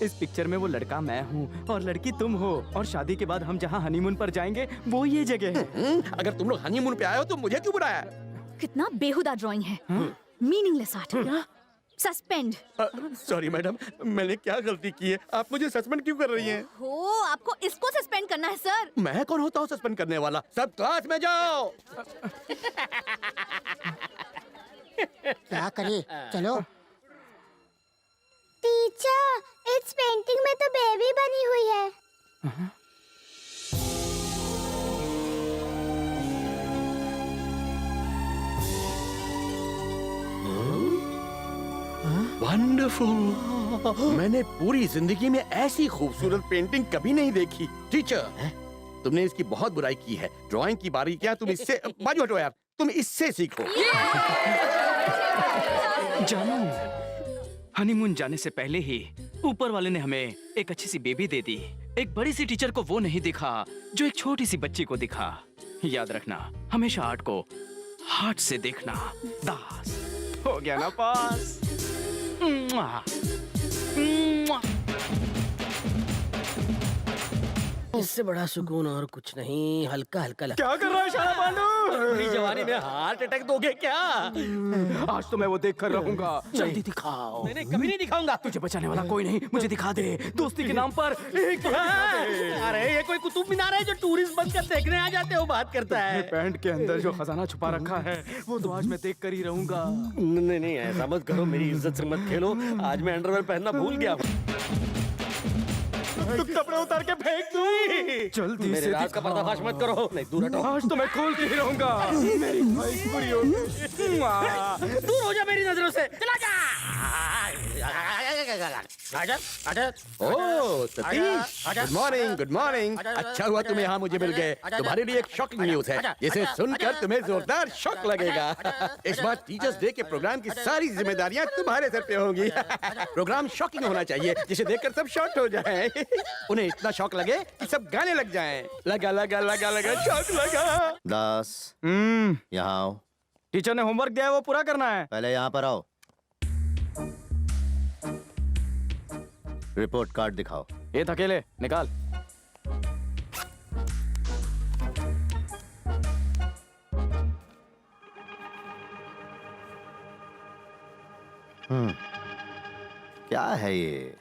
इस पिक्चर में वो लड़का मैं हूँ और लड़की तुम हो, और शादी के बाद हम जहाँ हनीमून पर जाएंगे वो ये जगह है। अगर तुम लोग हनीमून पे आए हो तो मुझे क्यों बुलाया? कितना बेहुदा ड्राइंग है, meaningless art. Suspend. Sorry madam, मैंने क्या गलती की है? आप मुझे सस्पेंड क्यों कर रही हैं? हो, आपको इसको सस्पेंड करना है सर। मैं कौन होता हूँ सस्पेंड करने वाला? सब क्लास में जाओ। क्या करे? चलो। टीचर, इस पेंटिंग में तो बेबी बनी हुई है। वंडरफुल। मैंने पूरी जिंदगी में ऐसी खूबसूरत पेंटिंग कभी नहीं देखी। टीचर, तुमने इसकी बहुत बुराई की है। ड्राइंग की बारीकियां तुम इससे बाजू हटो यार, तुम इससे सीखो। जानू, हनीमून जाने से पहले ही ऊपर वाले ने हमें एक अच्छी सी बेबी दे दी। एक बड़ी सी टीचर को वो नहीं दिखा जो एक छोटी सी बच्ची को दिखा। याद रखना, हमेशा आर्ट को हार्ट से देखना। दास, हो गया ना पास? मुआ, मुआ। इससे बड़ा सुकून और कुछ नहीं। हल्का हल्का लगता। क्या कर रहा है शाला पांडू? पूरी जवानी में हार्ट अटैक दोगे क्या? आज तो मैं वो देख कर रहूंगा। जल्दी दिखाओ। नहीं, कभी नहीं दिखाऊंगा। तुझे बचाने वाला कोई नहीं, मुझे दिखा दे। दोस्ती के नाम पर एक अरे ये कोई कुतुब मीनार है जो टूरिस्ट बनकर देखने आ जाते हो बात करता है? पैंट के अंदर जो खजाना छुपा रखा है वो तो आज मैं देख कर ही रहूंगा। नहीं नहीं, ऐसा मत करो, मेरी इज्जत से मत खेलो। आज मैं अंडरवेयर पहनना भूल गया। तू कपड़े उतार के फेंक दूं। जल्दी मेरे से राज का पर्दाफाश मत करो। नहीं, दूर हटो। आज तो मैं खोल के ही रहूंगा। मेरी ख्वाहिश पूरी होगी। दूर हो जा मेरी नजरों से, चला जा। आजा, आजा। Oh Satish, good morning, good morning. अच्छा हुआ तुम यहाँ मुझे मिल गए। तुम्हारे लिए एक शॉकिंग न्यूज है, जिसे सुनकर तुम्हें जोरदार शॉक लगेगा। इस बार टीचर्स डे के प्रोग्राम की सारी जिम्मेदारियाँ तुम्हारे सर पे होंगी। प्रोग्राम शॉकिंग होना चाहिए, जिसे देखकर सब शॉक हो जाएं। उन्हें इतना शॉक लगे कि सब गाने लग जाएं। लगा लगा लगा लगा शॉक लगा। दास, यहाँ आओ। टीचर ने होमवर्क दिया है वो पूरा करना है। पहले यहाँ पर आओ। रिपोर्ट कार्ड दिखाओ। ये धकेले निकाल। क्या है ये?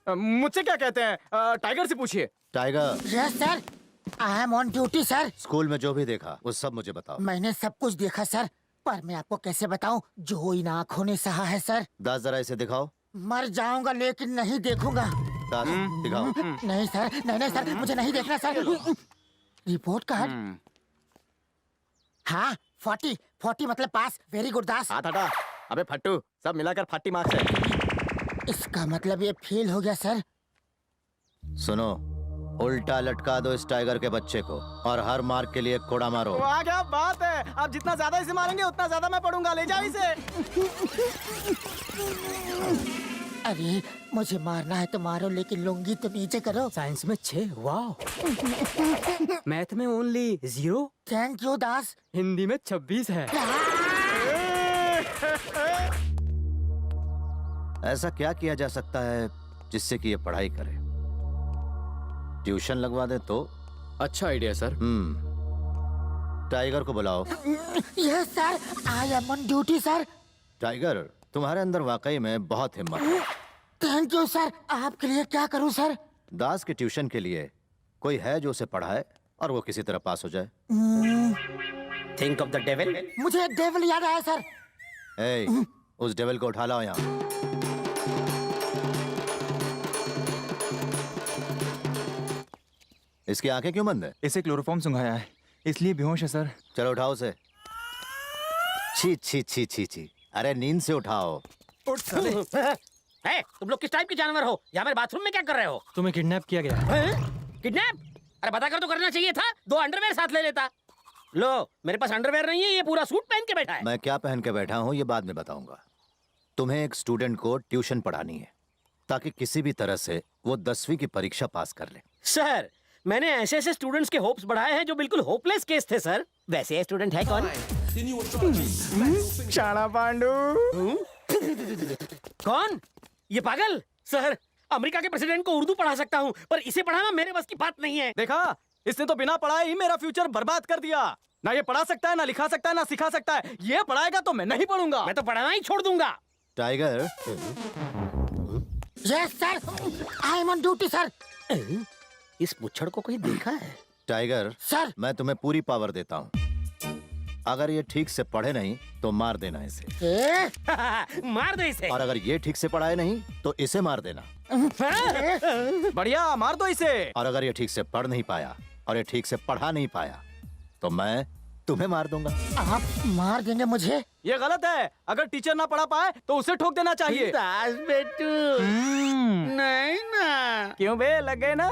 मुझसे क्या कहते हैं? टाइगर से पूछिए। Tiger, yes sir, I am on duty sir. School में जो भी देखा वो सब मुझे बताओ। मैंने सब कुछ देखा सर, पर मैं आपको कैसे बताऊं जो इन आँखों ने सहा है सर। दास, जरा इसे दिखाओ। मर जाऊंगा लेकिन नहीं देखूंगा। दास, दिखाओ। नहीं सर, नहीं सर, मुझे नहीं देखना सर। Report card? हाँ, 40 मतलब पास। वेरी गुड दास। हाथ हटा। अबे फट्टू, सब मिलाकर 40 मार्क्स है। इसका मतलब ये फेल हो गया सर। सुनो, उल्टा लटका दो इस टाइगर के बच्चे को और हर मार्क के लिए एक कोड़ा मारो। वाह क्या बात है। आप जितना ज्यादा इसे मारेंगे उतना ज्यादा मैं पढ़ूंगा। ले जाओ इसे। अरे मुझे मारना है तो मारो, लेकिन लुंगी तो नीचे करो। साइंस में 6, वाह। मैथ में ओनली 0। थैंक यू दास। हिंदी में 26 है। ऐसा क्या किया जा सकता है जिससे कि ये पढ़ाई करे? ट्यूशन लगवा दे तो? अच्छा आइडिया सर। टाइगर को बुलाओ। Yes sir, I am on duty sir. Tiger, तुम्हारे अंदर वाकई में बहुत हिम्मत है। Thank you sir. आपके लिए क्या करूं सर? दास के ट्यूशन के लिए कोई है जो उसे पढ़ाए और वो किसी तरह पास हो जाए? Think of the devil. मुझे एक डेविल याद आया सर। ए, उस डेविल को उठा लाओ यहाँ। इसकी आंखें क्यों बंद है? इसे क्लोरोफॉर्म सुंघाया है, इसलिए बेहोश है सर। चलो उठाओ उसे। छी छी छी छी छी। अरे नींद से उठाओ। उठ साले। है, तुम लोग किस टाइप के जानवर हो? यहाँ मेरे बाथरूम में क्या कर रहे हो? तुम्हें किडनैप किया गया। किडनैप? अरे बताकर तो करना चाहिए था, 2 अंडरवेयर साथ ले लेता। लो, मेरे पास अंडरवेयर नहीं है, ये पूरा सूट पहन के बैठा है। मैं क्या पहन के बैठा हूँ ये बाद में बताऊंगा। तुम्हें एक स्टूडेंट को ट्यूशन पढ़ानी है ताकि किसी भी तरह से वो 10वीं की परीक्षा पास कर ले। सर, मैंने ऐसे ऐसे स्टूडेंट्स के होप्स बढ़ाए हैं जो बिल्कुल होपलेस केस थे सर। वैसे ये स्टूडेंट है कौन? शाणा पांडू। कौन? ये पागल? सर, अमेरिका के प्रेसिडेंट को उर्दू पढ़ा सकता हूँ, पर इसे पढ़ाना मेरे बस की बात नहीं है। देखा, इसने तो बिना पढ़ाए ही मेरा फ्यूचर बर्बाद कर दिया। ना ये पढ़ा सकता है, ना लिखा सकता है, ना सिखा सकता है। ये पढ़ाएगा तो मैं नहीं पढ़ूंगा। मैं तो पढ़ाना ही छोड़ दूंगा। Tiger, yes sir, I am on duty sir. इस मुच्छड़ को कोई देखा है? टाइगर सर, मैं तुम्हें पूरी पावर देता हूँ। अगर ये ठीक से पढ़े नहीं तो मार देना इसे। मार दे इसे। और अगर ये ठीक से पढ़ाए नहीं तो इसे मार देना। बढ़िया, मार दो इसे। और अगर ये ठीक से पढ़ नहीं पाया और ये ठीक से पढ़ा नहीं पाया तो मैं तुम्हें मार दूंगा। आप मार देंगे मुझे? ये गलत है। अगर टीचर ना पढ़ा पाए तो उसे ठोक देना चाहिए। दास बेटू, नहीं ना। क्यों बे, लगे ना?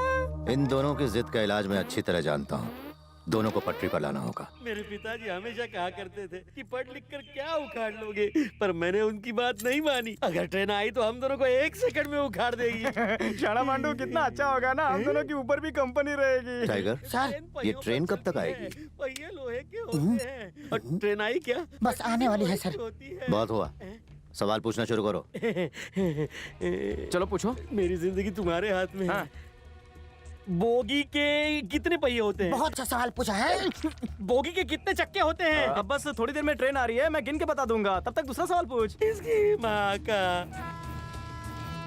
इन दोनों की जिद का इलाज मैं अच्छी तरह जानता हूँ। दोनों को पटरी पर लाना होगा। मेरे पिताजी हमेशा कहा करते थे कि पढ़ लिख कर क्या उखाड़ लोगे, पर मैंने उनकी बात नहीं मानी। अगर ट्रेन आई तो हम दोनों को 1 सेकंड में उखाड़ देगी। शाणा पांडू, कितना अच्छा होगा ना, हम दोनों के ऊपर भी कंपनी रहेगी। टाइगर, सर, ये ट्रेन कब तक आएगी? पहिए लोहे के होते हैं। और ट्रेन आई क्या? बस आने वाली है सर। बहुत हुआ, सवाल पूछना शुरू करो। चलो पूछो। मेरी जिंदगी तुम्हारे हाथ में है। बोगी के कितने पहिए होते हैं? बहुत अच्छा सवाल पूछा है। बोगी के कितने चक्के होते हैं? अब बस थोड़ी देर में ट्रेन आ रही है, मैं गिन के बता दूंगा। तब तक दूसरा सवाल पूछ। इसकी माँ का।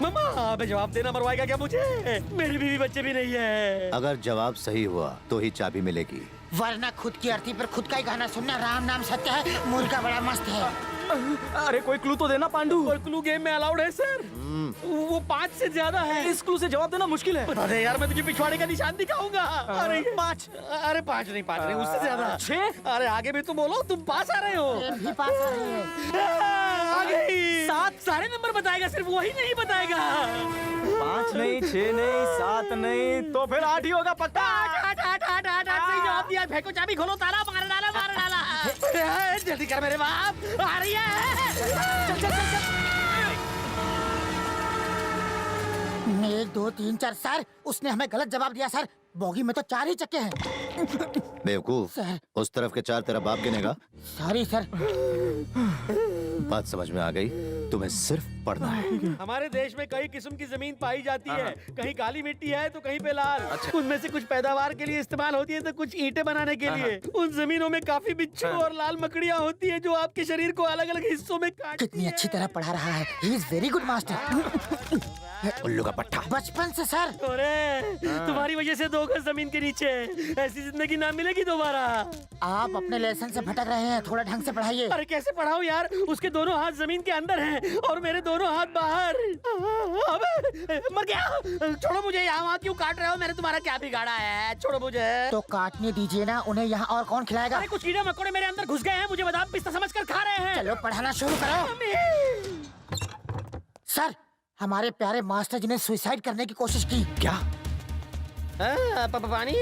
मम्मा, अबे जवाब देना मरवाएगा क्या मुझे? मेरी बीवी बच्चे भी नहीं है। अगर जवाब सही हुआ तो ही चाबी मिलेगी, वरना खुद की अर्थी पर खुद का ही गाना सुनना। राम नाम सत्य है, मुर्गा बड़ा मस्त है। अरे कोई क्लू तो देना पांडू। और क्लू गेम में अलाउड है सर? वो 5 से ज्यादा है। इस क्लू से जवाब देना मुश्किल है। अरे यार, मैं तुझे पिछवाड़े का निशान दिखाऊंगा। अरे 5। अरे 5 नहीं, 5 नहीं, उससे ज्यादा। 6। अरे आगे भी तो बोलो, तुम पास आ रहे हो। भी पास आ रही है। आगे 7 सारे नंबर बताएगा, सिर्फ वही नहीं बताएगा। 5 नहीं, 6 नहीं, 7 नहीं, तो फिर 8 ही होगा पक्का। 8 सही जवाब दिया। फेंको चाबी, खोलो ताला, मार डाला, मार डाला। जल्दी कर मेरे बाप, आ रही है। चल चल चल चल। 1 2 3 4 सर, उसने हमें गलत जवाब दिया सर। बोगी में तो 4 ही चक्के हैं। बेवकूफ। सर। उस तरफ के 4 तेरा बाप गिनेगा। Sorry sir. बात समझ में आ गई, तुम्हें सिर्फ पढ़ना है। हमारे देश में कई किस्म की जमीन पाई जाती है, कहीं काली मिट्टी है तो कहीं पे लाल। उनमें से कुछ पैदावार के लिए इस्तेमाल होती है तो कुछ ईंटें बनाने के लिए। उन जमीनों में काफी बिच्छू और लाल मकड़ियाँ होती है जो आपके शरीर को अलग अलग हिस्सों में काट। कितनी अच्छी तरह पढ़ा रहा है। He is very good master. उल्लू का पट्टा। बचपन से सर। अरे तुम्हारी वजह से 2 गज जमीन के नीचे, ऐसी जिंदगी ना मिलेगी दोबारा। आप अपने लेसन से भटक रहे हैं, थोड़ा ढंग से पढ़ाइए। अरे कैसे पढ़ाऊं यार, उसके दोनों हाथ जमीन के अंदर हैं और मेरे दोनों हाथ बाहर। अबे मर गया। छोड़ो मुझे, यहाँ वहाँ क्यों काट रहे हो? मैंने तुम्हारा क्या बिगाड़ा है? छोड़ो मुझे। तो काटने दीजिए ना उन्हें, यहाँ और कौन खिलाएगा? अरे कुछ कीड़े मकोड़े मेरे अंदर घुस गए हैं, मुझे बादाम पिस्ता समझकर खा रहे हैं। चलो पढ़ाना शुरू करो। सर, हमारे प्यारे मास्टर जी ने सुसाइड करने की कोशिश की। क्या? पानी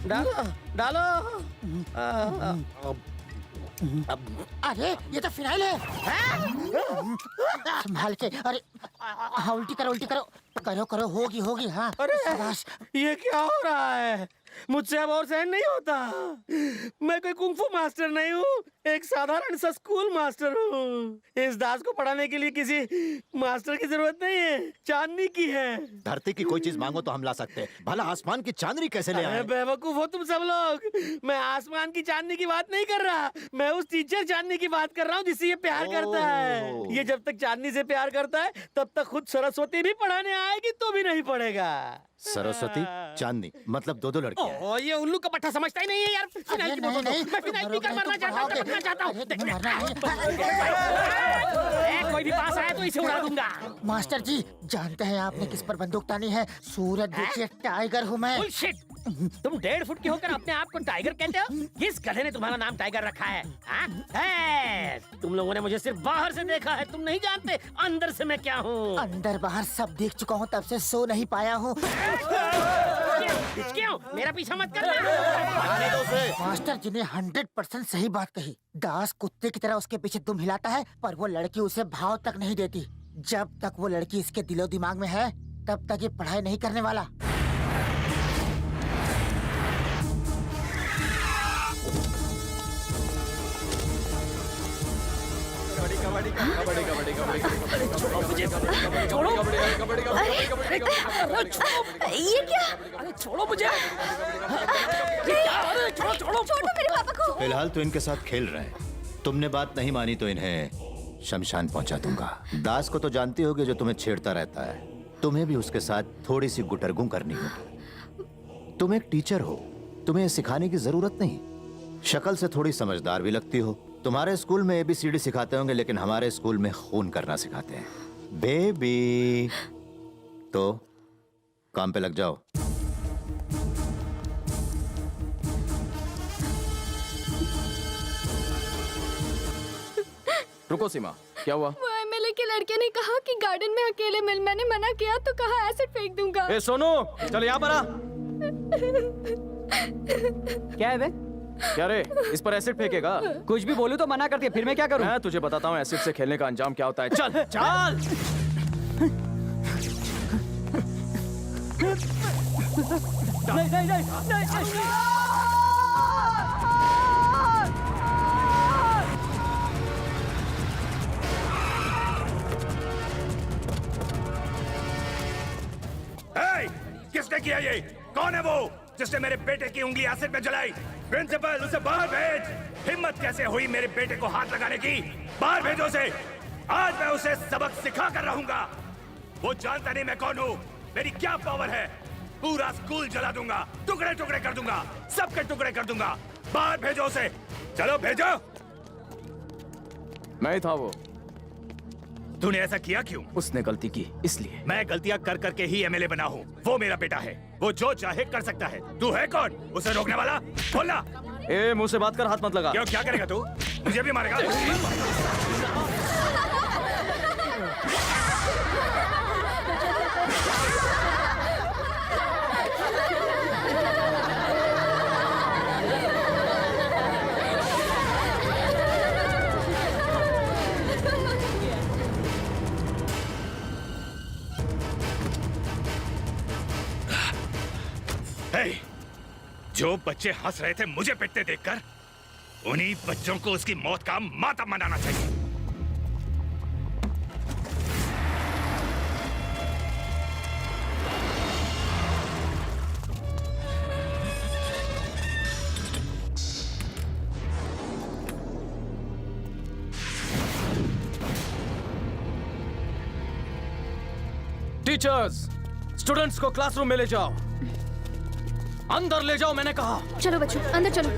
डालो डालो। अरे ये तो फिनाइल है। संभाल के। अरे उल्टी करो, उल्टी करो। करो करो, होगी होगी। हाँ शाबाश। ये क्या हो रहा है? मुझसे अब और सहन नहीं होता। मैं कोई कुंफू मास्टर नहीं हूँ, एक साधारण सा स्कूल मास्टर हूँ। इस दास को पढ़ाने के लिए किसी मास्टर की जरूरत नहीं है, चांदनी की है। धरती की कोई चीज मांगो तो हम ला सकते हैं, भला आसमान की चांदनी कैसे ले आए? बेवकूफ हो तुम सब लोग। मैं आसमान की चांदनी की बात नहीं कर रहा, मैं उस टीचर चांदनी की बात कर रहा हूँ जिससे ये प्यार करता है। ये जब तक चांदनी से प्यार करता है तब तक खुद सरस्वती भी पढ़ाने आएगी तो भी नहीं पढ़ेगा। सरस्वती चांदनी मतलब 2 लड़कियां। ओह, ये उल्लू का पट्टा समझता ही नहीं है यार। फिनाइल की बोतल दो। मैं फिनाइल पीकर मरना चाहता हूँ, मरना चाहता हूँ। कोई भी पास आया तो इसे उड़ा दूंगा। मास्टर जी, जानते हैं आपने किस पर बंदूक तानी है? सूरज देखिए, टाइगर हूँ मैं। बुलशिट। तुम 1.5 फुट के होकर अपने आप को टाइगर कहते हो? किस गधे ने तुम्हारा नाम टाइगर रखा है? हाँ? है, तुम लोगों ने मुझे सिर्फ बाहर से देखा है, तुम नहीं जानते अंदर से मैं क्या हूँ। अंदर बाहर सब देख चुका हूँ, तब से सो नहीं पाया हूँ। क्यों? मेरा पीछा मत करना। मास्टर जी ने 100% सही बात कही। दास कुत्ते की तरह उसके पीछे दुम हिलाता है, पर वो लड़की उसे भाव तक नहीं देती। जब तक वो लड़की इसके दिलो दिमाग में है, तब तक ये पढ़ाई नहीं करने वाला। ये क्या? अरे छोड़ो मुझे। छोड़ो मेरे पापा को। फिलहाल तो इनके साथ खेल रहे हैं। तुमने बात नहीं मानी तो इन्हें शमशान पहुंचा दूंगा। दास को तो जानती होगी, जो तुम्हें छेड़ता रहता है। तुम्हें भी उसके साथ थोड़ी सी गुटरगू करनी होगी। तुम एक टीचर हो, तुम्हें सिखाने की जरूरत नहीं। शक्ल से थोड़ी समझदार भी लगती हो। तुम्हारे स्कूल में ABCD सिखाते होंगे, लेकिन हमारे स्कूल में खून करना सिखाते हैं। बेबी, तो काम पे लग जाओ। रुको सीमा, क्या हुआ? वो MLA के लड़के ने कहा कि गार्डन में अकेले मिल। मैंने मना किया तो कहा एसिड फेंक दूंगा। ए सोनू, चल यहाँ पर आ। क्या है बे? क्या रे, इस पर एसिड फेंकेगा? कुछ भी बोलूं तो मना करती है, फिर मैं क्या करूं? मैं तुझे बताता हूँ एसिड से खेलने का अंजाम क्या होता है। चल चल। नहीं। किसने किया ये? कौन है वो जिसने मेरे बेटे की उंगली एसिड में जलाई? प्रिंसिपल, उसे बाहर भेज। हिम्मत कैसे हुई मेरे बेटे को हाथ लगाने की? बाहर भेजो उसे। आज मैं उसे सबक सिखा कर रहूंगा। वो जानता नहीं मैं कौन हूँ, मेरी क्या पावर है। पूरा स्कूल जला दूंगा, टुकड़े टुकड़े कर दूंगा, सबके टुकड़े कर दूंगा। बाहर भेजो उसे। चलो भेजो। मैं ही था वो। तूने ऐसा किया क्यों? उसने गलती की, इसलिए। मैं गलतियां कर करके ही MLA बना हूँ। वो मेरा बेटा है, वो जो चाहे कर सकता है। तू है कौन उसे रोकने वाला? बोलना। ए, मुंह से बात कर, हाथ मत लगा। क्यों, क्या करेगा तू? मुझे भी मारेगा? जो बच्चे हंस रहे थे मुझे पिटते देखकर, उन्हीं बच्चों को उसकी मौत का मातम मनाना चाहिए। टीचर्स, स्टूडेंट्स को क्लासरूम में ले जाओ। अंदर ले जाओ, मैंने कहा। चलो बच्चों, अंदर चलो।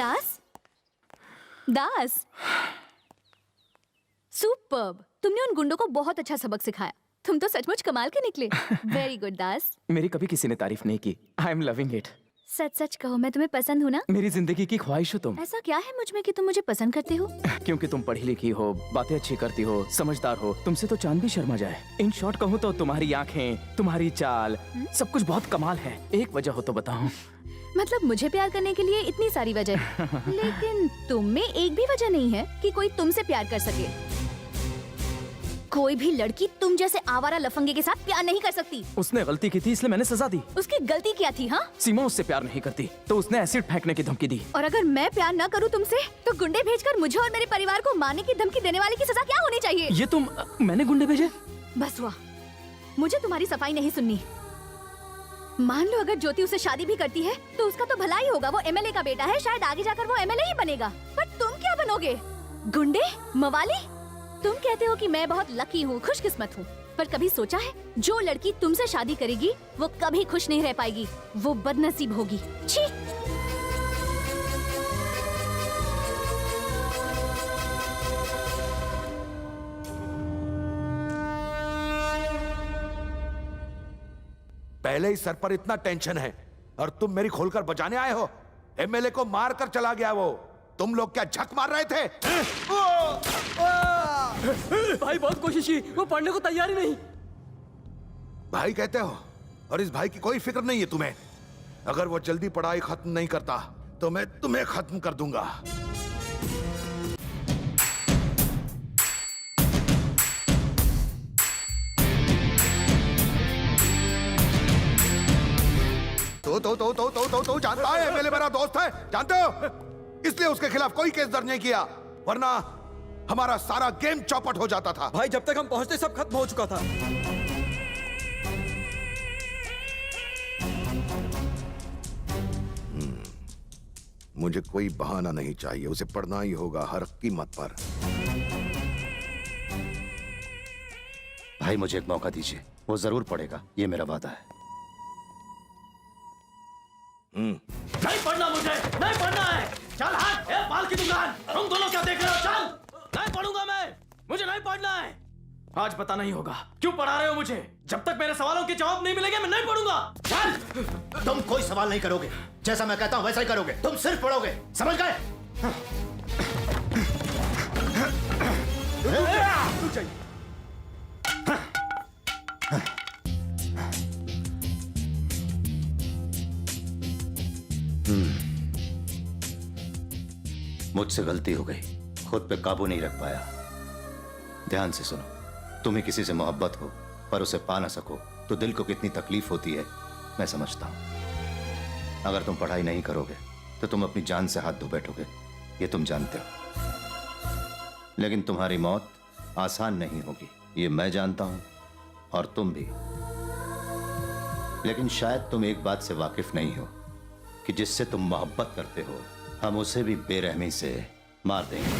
दास दास सुपर्ब, तुमने उन गुंडों को बहुत अच्छा सबक सिखाया। तुम तो सचमुच कमाल के निकले। Very good Das. मेरी कभी किसी ने तारीफ नहीं की। I am loving it. सच सच कहो, मैं तुम्हें पसंद हूँ ना? मेरी जिंदगी की ख्वाहिश हो तुम। ऐसा क्या है मुझ में कि तुम मुझे पसंद करते हो? क्योंकि तुम पढ़ी लिखी हो, बातें अच्छी करती हो, समझदार हो। तुमसे तो चांद भी शर्मा जाए। इन शॉर्ट कहूँ तो तुम्हारी आंखें, तुम्हारी चाल, सब कुछ बहुत कमाल है। एक वजह हो तो बताओ। मतलब मुझे प्यार करने के लिए इतनी सारी वजह, लेकिन तुम में एक भी वजह नहीं है कि कोई तुमसे प्यार कर सके। कोई भी लड़की तुम जैसे आवारा लफंगे के साथ प्यार नहीं कर सकती। उसने गलती की थी इसलिए मैंने सजा दी। उसकी गलती क्या थी? हाँ, सीमा उससे प्यार नहीं करती तो उसने एसिड फेंकने की धमकी दी। और अगर मैं प्यार न करूँ तुमसे तो गुंडे भेजकर मुझे और मेरे परिवार को मारने की धमकी देने वाले की सजा क्या होनी चाहिए? ये मैंने गुंडे भेजे? बस हुआ, मुझे तुम्हारी सफाई नहीं सुननी। मान लो अगर ज्योति उससे शादी भी करती है तो उसका तो भला ही होगा। वो एमएलए का बेटा है, शायद आगे जाकर वो एमएलए ही बनेगा। पर तुम क्या बनोगे? गुंडे, मवाली? तुम कहते हो कि मैं बहुत लकी हूँ, खुशकिस्मत हूँ, पर कभी सोचा है जो लड़की तुमसे शादी करेगी वो कभी खुश नहीं रह पाएगी, वो बदनसीब होगी। छी! पहले ही सर पर इतना टेंशन है और तुम मेरी खोलकर बचाने आए हो। एमएलए को मार कर चला गया वो। तुम लोग क्या झक मार रहे थे? भाई बहुत कोशिश की, वो पढ़ने को तैयार ही नहीं। भाई कहते हो और इस भाई की कोई फिक्र नहीं है तुम्हें। अगर वो जल्दी पढ़ाई खत्म नहीं करता तो मैं तुम्हें खत्म कर दूंगा। तो जानता है एमएलए मेरा दोस्त है, जानते हो? इसलिए उसके खिलाफ कोई केस दर्ज नहीं किया, वरना हमारा सारा गेम चौपट हो जाता था। भाई जब तक हम पहुंचते सब खत्म हो चुका था। मुझे कोई बहाना नहीं चाहिए, उसे पढ़ना ही होगा हर कीमत पर। भाई मुझे एक मौका दीजिए, वो जरूर पढ़ेगा, ये मेरा वादा है। नहीं पढ़ना मुझे, नहीं पढ़ना है। चल हट, ए बाल की दुकान, तुम दोनों क्या देख रहे हो? चल, नहीं पढ़ूंगा मैं, मुझे नहीं पढ़ना है। आज पता नहीं होगा क्यों पढ़ा रहे हो मुझे। जब तक मेरे सवालों के जवाब नहीं मिलेंगे मैं नहीं पढ़ूंगा। चल। तुम कोई सवाल नहीं करोगे, जैसा मैं कहता हूं वैसा ही करोगे। तुम सिर्फ पढ़ोगे, समझ गए? मुझसे गलती हो गई, खुद पे काबू नहीं रख पाया। ध्यान से सुनो, तुम्हें किसी से मोहब्बत हो पर उसे पा ना सको तो दिल को कितनी तकलीफ होती है मैं समझता हूं। अगर तुम पढ़ाई नहीं करोगे तो तुम अपनी जान से हाथ धो बैठोगे, ये तुम जानते हो। लेकिन तुम्हारी मौत आसान नहीं होगी, ये मैं जानता हूं और तुम भी। लेकिन शायद तुम एक बात से वाकिफ नहीं हो कि जिससे तुम मोहब्बत करते हो हम उसे भी बेरहमी से मार देंगे।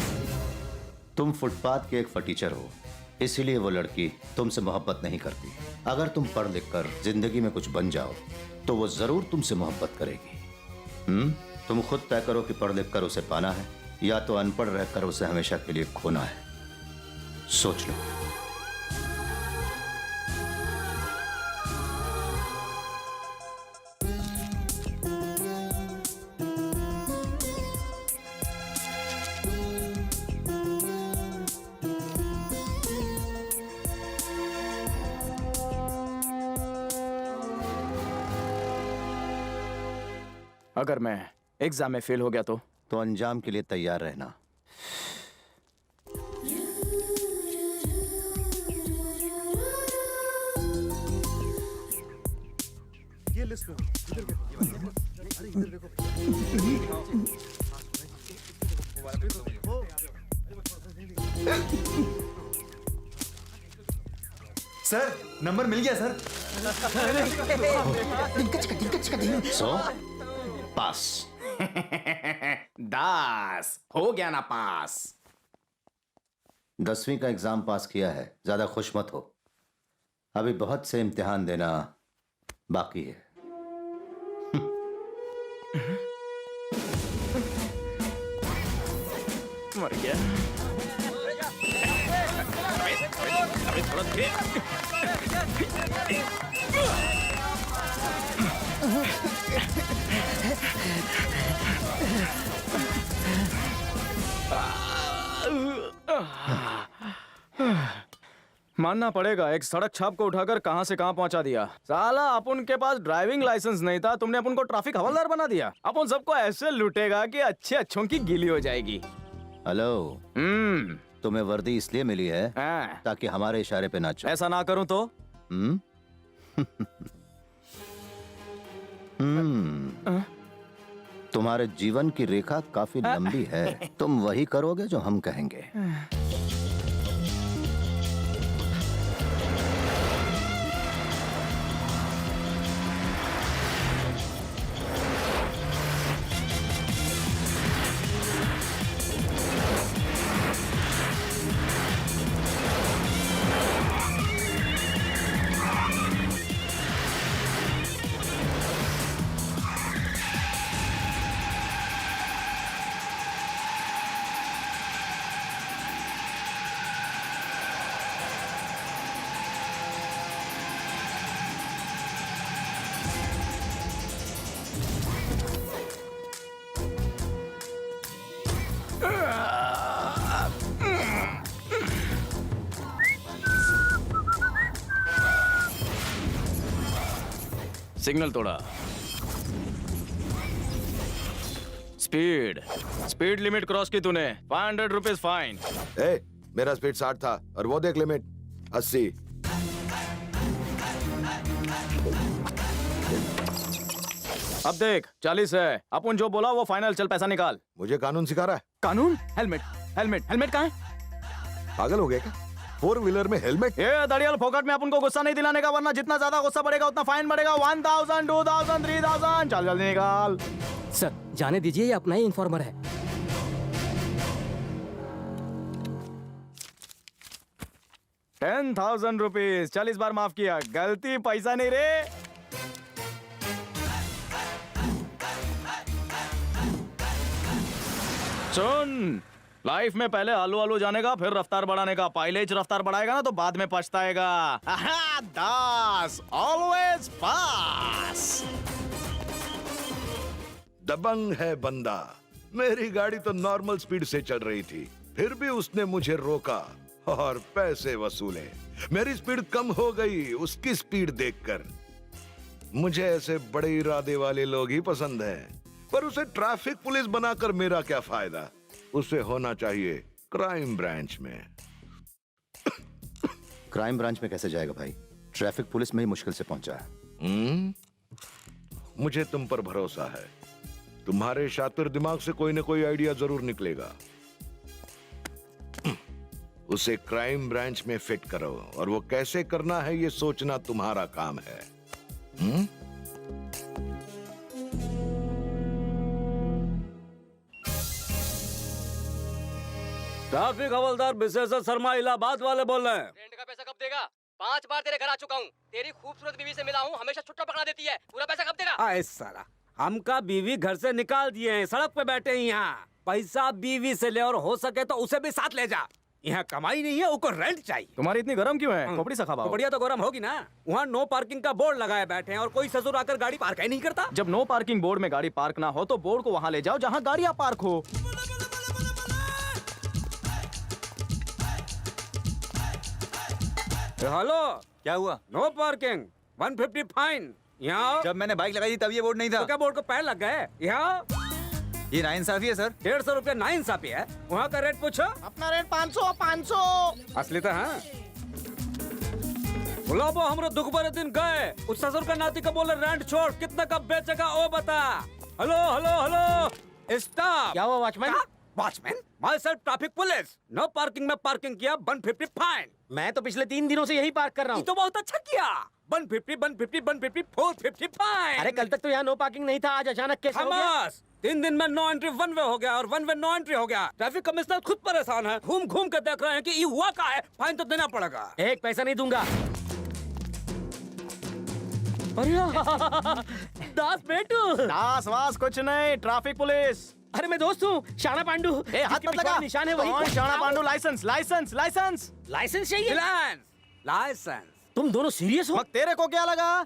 तुम फुटपाथ के एक फटीचर हो, इसीलिए वो लड़की तुमसे मोहब्बत नहीं करती। अगर तुम पढ़ लिख कर जिंदगी में कुछ बन जाओ तो वो जरूर तुमसे मोहब्बत करेगी। तुम खुद तय करो कि पढ़ लिख कर उसे पाना है या तो अनपढ़ रहकर उसे हमेशा के लिए खोना है। सोच लो। अगर मैं एग्जाम में फेल हो गया तो अंजाम के लिए तैयार रहना। ये लिस्ट में इधर देखो, अरे इधर देखो। सर नंबर मिल गया सर। सो पास। दास हो गया ना पास। 10वीं का एग्जाम पास किया है, ज्यादा खुश मत हो, अभी बहुत से इम्तिहान देना बाकी है। मर गया। अबे थोड़ा मानना पड़ेगा, एक सड़क छाप को उठाकर कहां से कहां पहुंचा दिया। साला अपन के पास ड्राइविंग लाइसेंस नहीं था, तुमने अपन को ट्रैफिक हवलदार बना दिया। अपन सबको ऐसे लूटेगा कि अच्छे अच्छों की गिली हो जाएगी। हेलो, तुम्हें वर्दी इसलिए मिली है हाँ। ताकि हमारे इशारे पे नाचो। ऐसा ना करूं तो? तुम्हारे जीवन की रेखा काफी लंबी है, तुम वही करोगे जो हम कहेंगे। सिग्नल तोड़ा। स्पीड लिमिट क्रॉस की तूने, 500 रुपीज फाइन। मेरा स्पीड 60 था और वो देख लिमिट 80। अब देख 40 है। अपन जो बोला वो फाइनल, चल पैसा निकाल। मुझे कानून सिखा रहा है? कानून? हेलमेट हेलमेट हेलमेट कहाँ है? पागल हो गया क्या? 4 व्हीलर में हेलमेट? ये दड़ियल फोकट में अपन को गुस्सा नहीं दिलाने का, वरना जितना ज्यादा गुस्सा बढ़ेगा उतना फाइन बढ़ेगा। 1000, 2000, 3000। चल जल्दी निकाल। सर जाने दीजिए, ये अपना ही इन्फॉर्मर है। ₹10,000। चल इस बार माफ किया, गलती पैसा नहीं रे। सुन, लाइफ में पहले आलू आलू जाने का, फिर रफ्तार बढ़ाने का। पाइलेज रफ्तार बढ़ाएगा ना तो बाद में पछताएगा। दास ऑलवेज पास। दबंग है बंदा। मेरी गाड़ी तो नॉर्मल स्पीड से चल रही थी, फिर भी उसने मुझे रोका और पैसे वसूले। मेरी स्पीड कम हो गई उसकी स्पीड देखकर। मुझे ऐसे बड़े इरादे वाले लोग ही पसंद हैं। पर उसे ट्रैफिक पुलिस बनाकर मेरा क्या फायदा? उसे होना चाहिए क्राइम ब्रांच में। क्राइम ब्रांच में कैसे जाएगा भाई? ट्रैफिक पुलिस में ही मुश्किल से पहुंचा है। मुझे तुम पर भरोसा है। तुम्हारे शातिर दिमाग से कोई ना कोई आइडिया जरूर निकलेगा। उसे क्राइम ब्रांच में फिट करो, और वो कैसे करना है ये सोचना तुम्हारा काम है। ट्रैफिक हवलदार विशेषर शर्मा इलाहाबाद वाले बोल रहे हैं। रेंट का पैसा कब देगा? 5 बार तेरे घर आ चुका हूँ, तेरी खूबसूरत बीवी से मिला हूँ, हमेशा छुट्टा पकड़ा देती है। पूरा पैसा कब देगा? आए साला, हमका बीवी घर से निकाल दिए हैं, सड़क पे बैठे हैं यहाँ। पैसा बीवी से ले, और हो सके तो उसे भी साथ ले जा। यहाँ कमाई नहीं है, उसको रेंट चाहिए। तुम्हारी इतनी गरम क्यों है? खोपड़ी सा खाओ। बढ़िया तो गरम होगी ना। वहाँ नो पार्किंग का बोर्ड लगाए बैठे हैं और कोई ससुर आकर गाड़ी पार्क ही नहीं करता। जब नो पार्किंग बोर्ड में गाड़ी पार्क ना हो तो बोर्ड को वहाँ ले जाओ जहाँ गाड़ियाँ पार्क हो। हेलो, क्या हुआ? No parking, 150 fine. यहाँ जब मैंने बाइक लगाई थी तब ये बोर्ड नहीं था। तो क्या बोर्ड को पैर लग गए? यहाँ ये नाइंसाफी है सर। 150 रुपया नाइंसाफी है। वहाँ का रेट पूछो। अपना रेट 500। असली तो हाँ। गुलाबो हमरो दुख भरे दिन गए, उस ससुर का नाती का बोले रेंट छोड़, कितना का बेचेगा ओ बता। Hello hello hello, stop. क्या हुआ watchman? Watchman? Myself traffic police. No parking में पार्किंग किया, 150 फाइन। मैं तो पिछले 3 दिनों से यही पार्क कर रहा ये हूँ। तो बहुत अच्छा किया। 150, 450 फाइन। अरे कल तक तो यहाँ नो पार्किंग नहीं था, आज अचानक कैसे हो गया? खमास, 3 दिन में नो एंट्री 1 वे हो गया और 1 वे नो एंट्री हो गया। ट्रैफिक कमिश्नर खुद परेशान है, घूम घूम कर देख रहे हैं कि ये हुआ क्या है। फाइन तो देना पड़ेगा। एक पैसा नहीं दूंगा। अरे दास बेटू। दास वास कुछ नहीं, ट्रैफिक पुलिस। अरे मैं दोस्त हूँ शाना पांडू। ए, हाथ जिसके मत पिछवाड़े लगा। निशान है वही। कौन Shana Pandu? License license license license चाहिए? लाइसेंस। तुम दोनों सीरियस हो? मग तेरे को क्या लगा?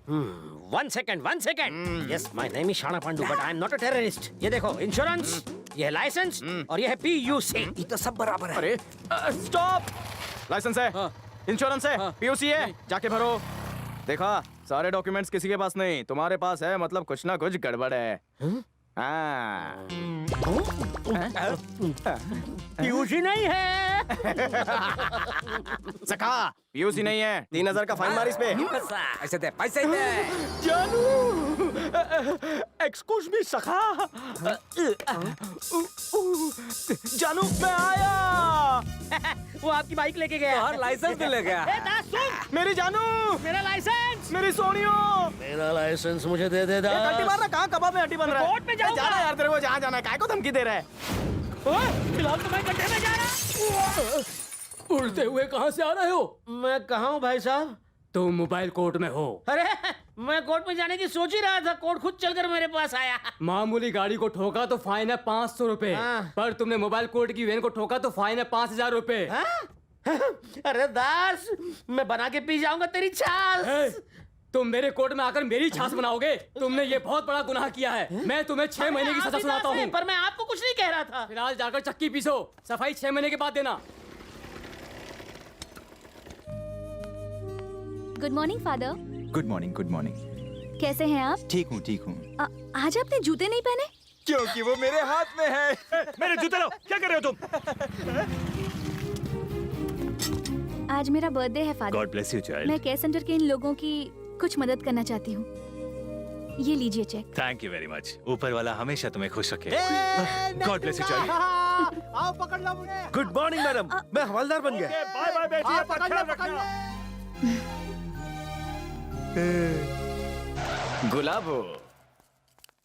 One second. Yes, my name is Shana Pandu but I am not a terrorist. ये देखो इंश्योरेंस, ये है लाइसेंस और ये है PUC। ये तो सब बराबर है। अरे स्टॉप! लाइसेंस है, हाँ। इंश्योरेंस है, हाँ। PUC है, जाके भरो। देखा, सारे डॉक्यूमेंट्स किसी के पास नहीं, तुम्हारे पास है, मतलब कुछ ना कुछ गड़बड़ है। हाँ। PUC नहीं है। सखा, PUC नहीं है, 3000 का फाइन मार इस पे। पैसे दे, पैसे दे। जानू, एक्सक्यूज मी सखा। जानू मैं आया। वो आपकी बाइक लेके गया। और लाइसेंस भी ले गया। ए, दास सुन, मेरी जानू, मेरा लाइसेंस। मेरी सोनियो। मेरा लाइसेंस मुझे दे दे दास। हड्डी मार रहा, कहाँ कबाब में हड्डी बन रहा है? कोर्ट में जाऊंगा। जाना यार, तेरे को जहाँ जाना है, काय को धमकी दे रहा है? फिलहाल तो मैं गड्ढे में जा रहा। उड़ते हुए कहाँ से आ रहे हो? मैं कहाँ हूँ भाई साहब? तुम मोबाइल कोर्ट में हो। अरे मैं कोर्ट में जाने की सोच ही रहा था, कोर्ट खुद चलकर मेरे पास आया। मामूली गाड़ी को ठोका तो फाइन है 500 रुपए, हाँ। पर तुमने मोबाइल कोर्ट की वैन को ठोका तो फाइन है 5000 रुपए। अरे दास, मैं बना के पी जाऊंगा तेरी छाल। तुम मेरे कोर्ट में आकर मेरी छाछ बनाओगे? तुमने ये बहुत बड़ा गुनाह किया है। मैं तुम्हें 6 महीने की सजा सुनाता हूँ। पर मैं आपको कुछ नहीं कह रहा था। फिलहाल जाकर चक्की पीसो, सफाई 6 महीने के बाद देना। Good morning father. Good morning. कैसे हैं आप? ठीक हूँ। आज आपने जूते नहीं पहने? क्योंकि वो मेरे हाथ में है। मेरे जूते लो, क्या कर रहे हो तुम? आज मेरा बर्थडे है father. God bless you child. मैं केयर सेंटर के इन लोगों की कुछ मदद करना चाहती हूँ। ये लीजिए cheque. Thank you very much. ऊपर वाला हमेशा तुम्हें खुश रखे। God bless you child. आओ पकड़ लो मुझे। गुड मॉर्निंग मैडम, मैं हवलदार बन गया। बाय बाय बेटी, अपना पकड़ लो, ख्याल पकड़ रखना। गुलाबो,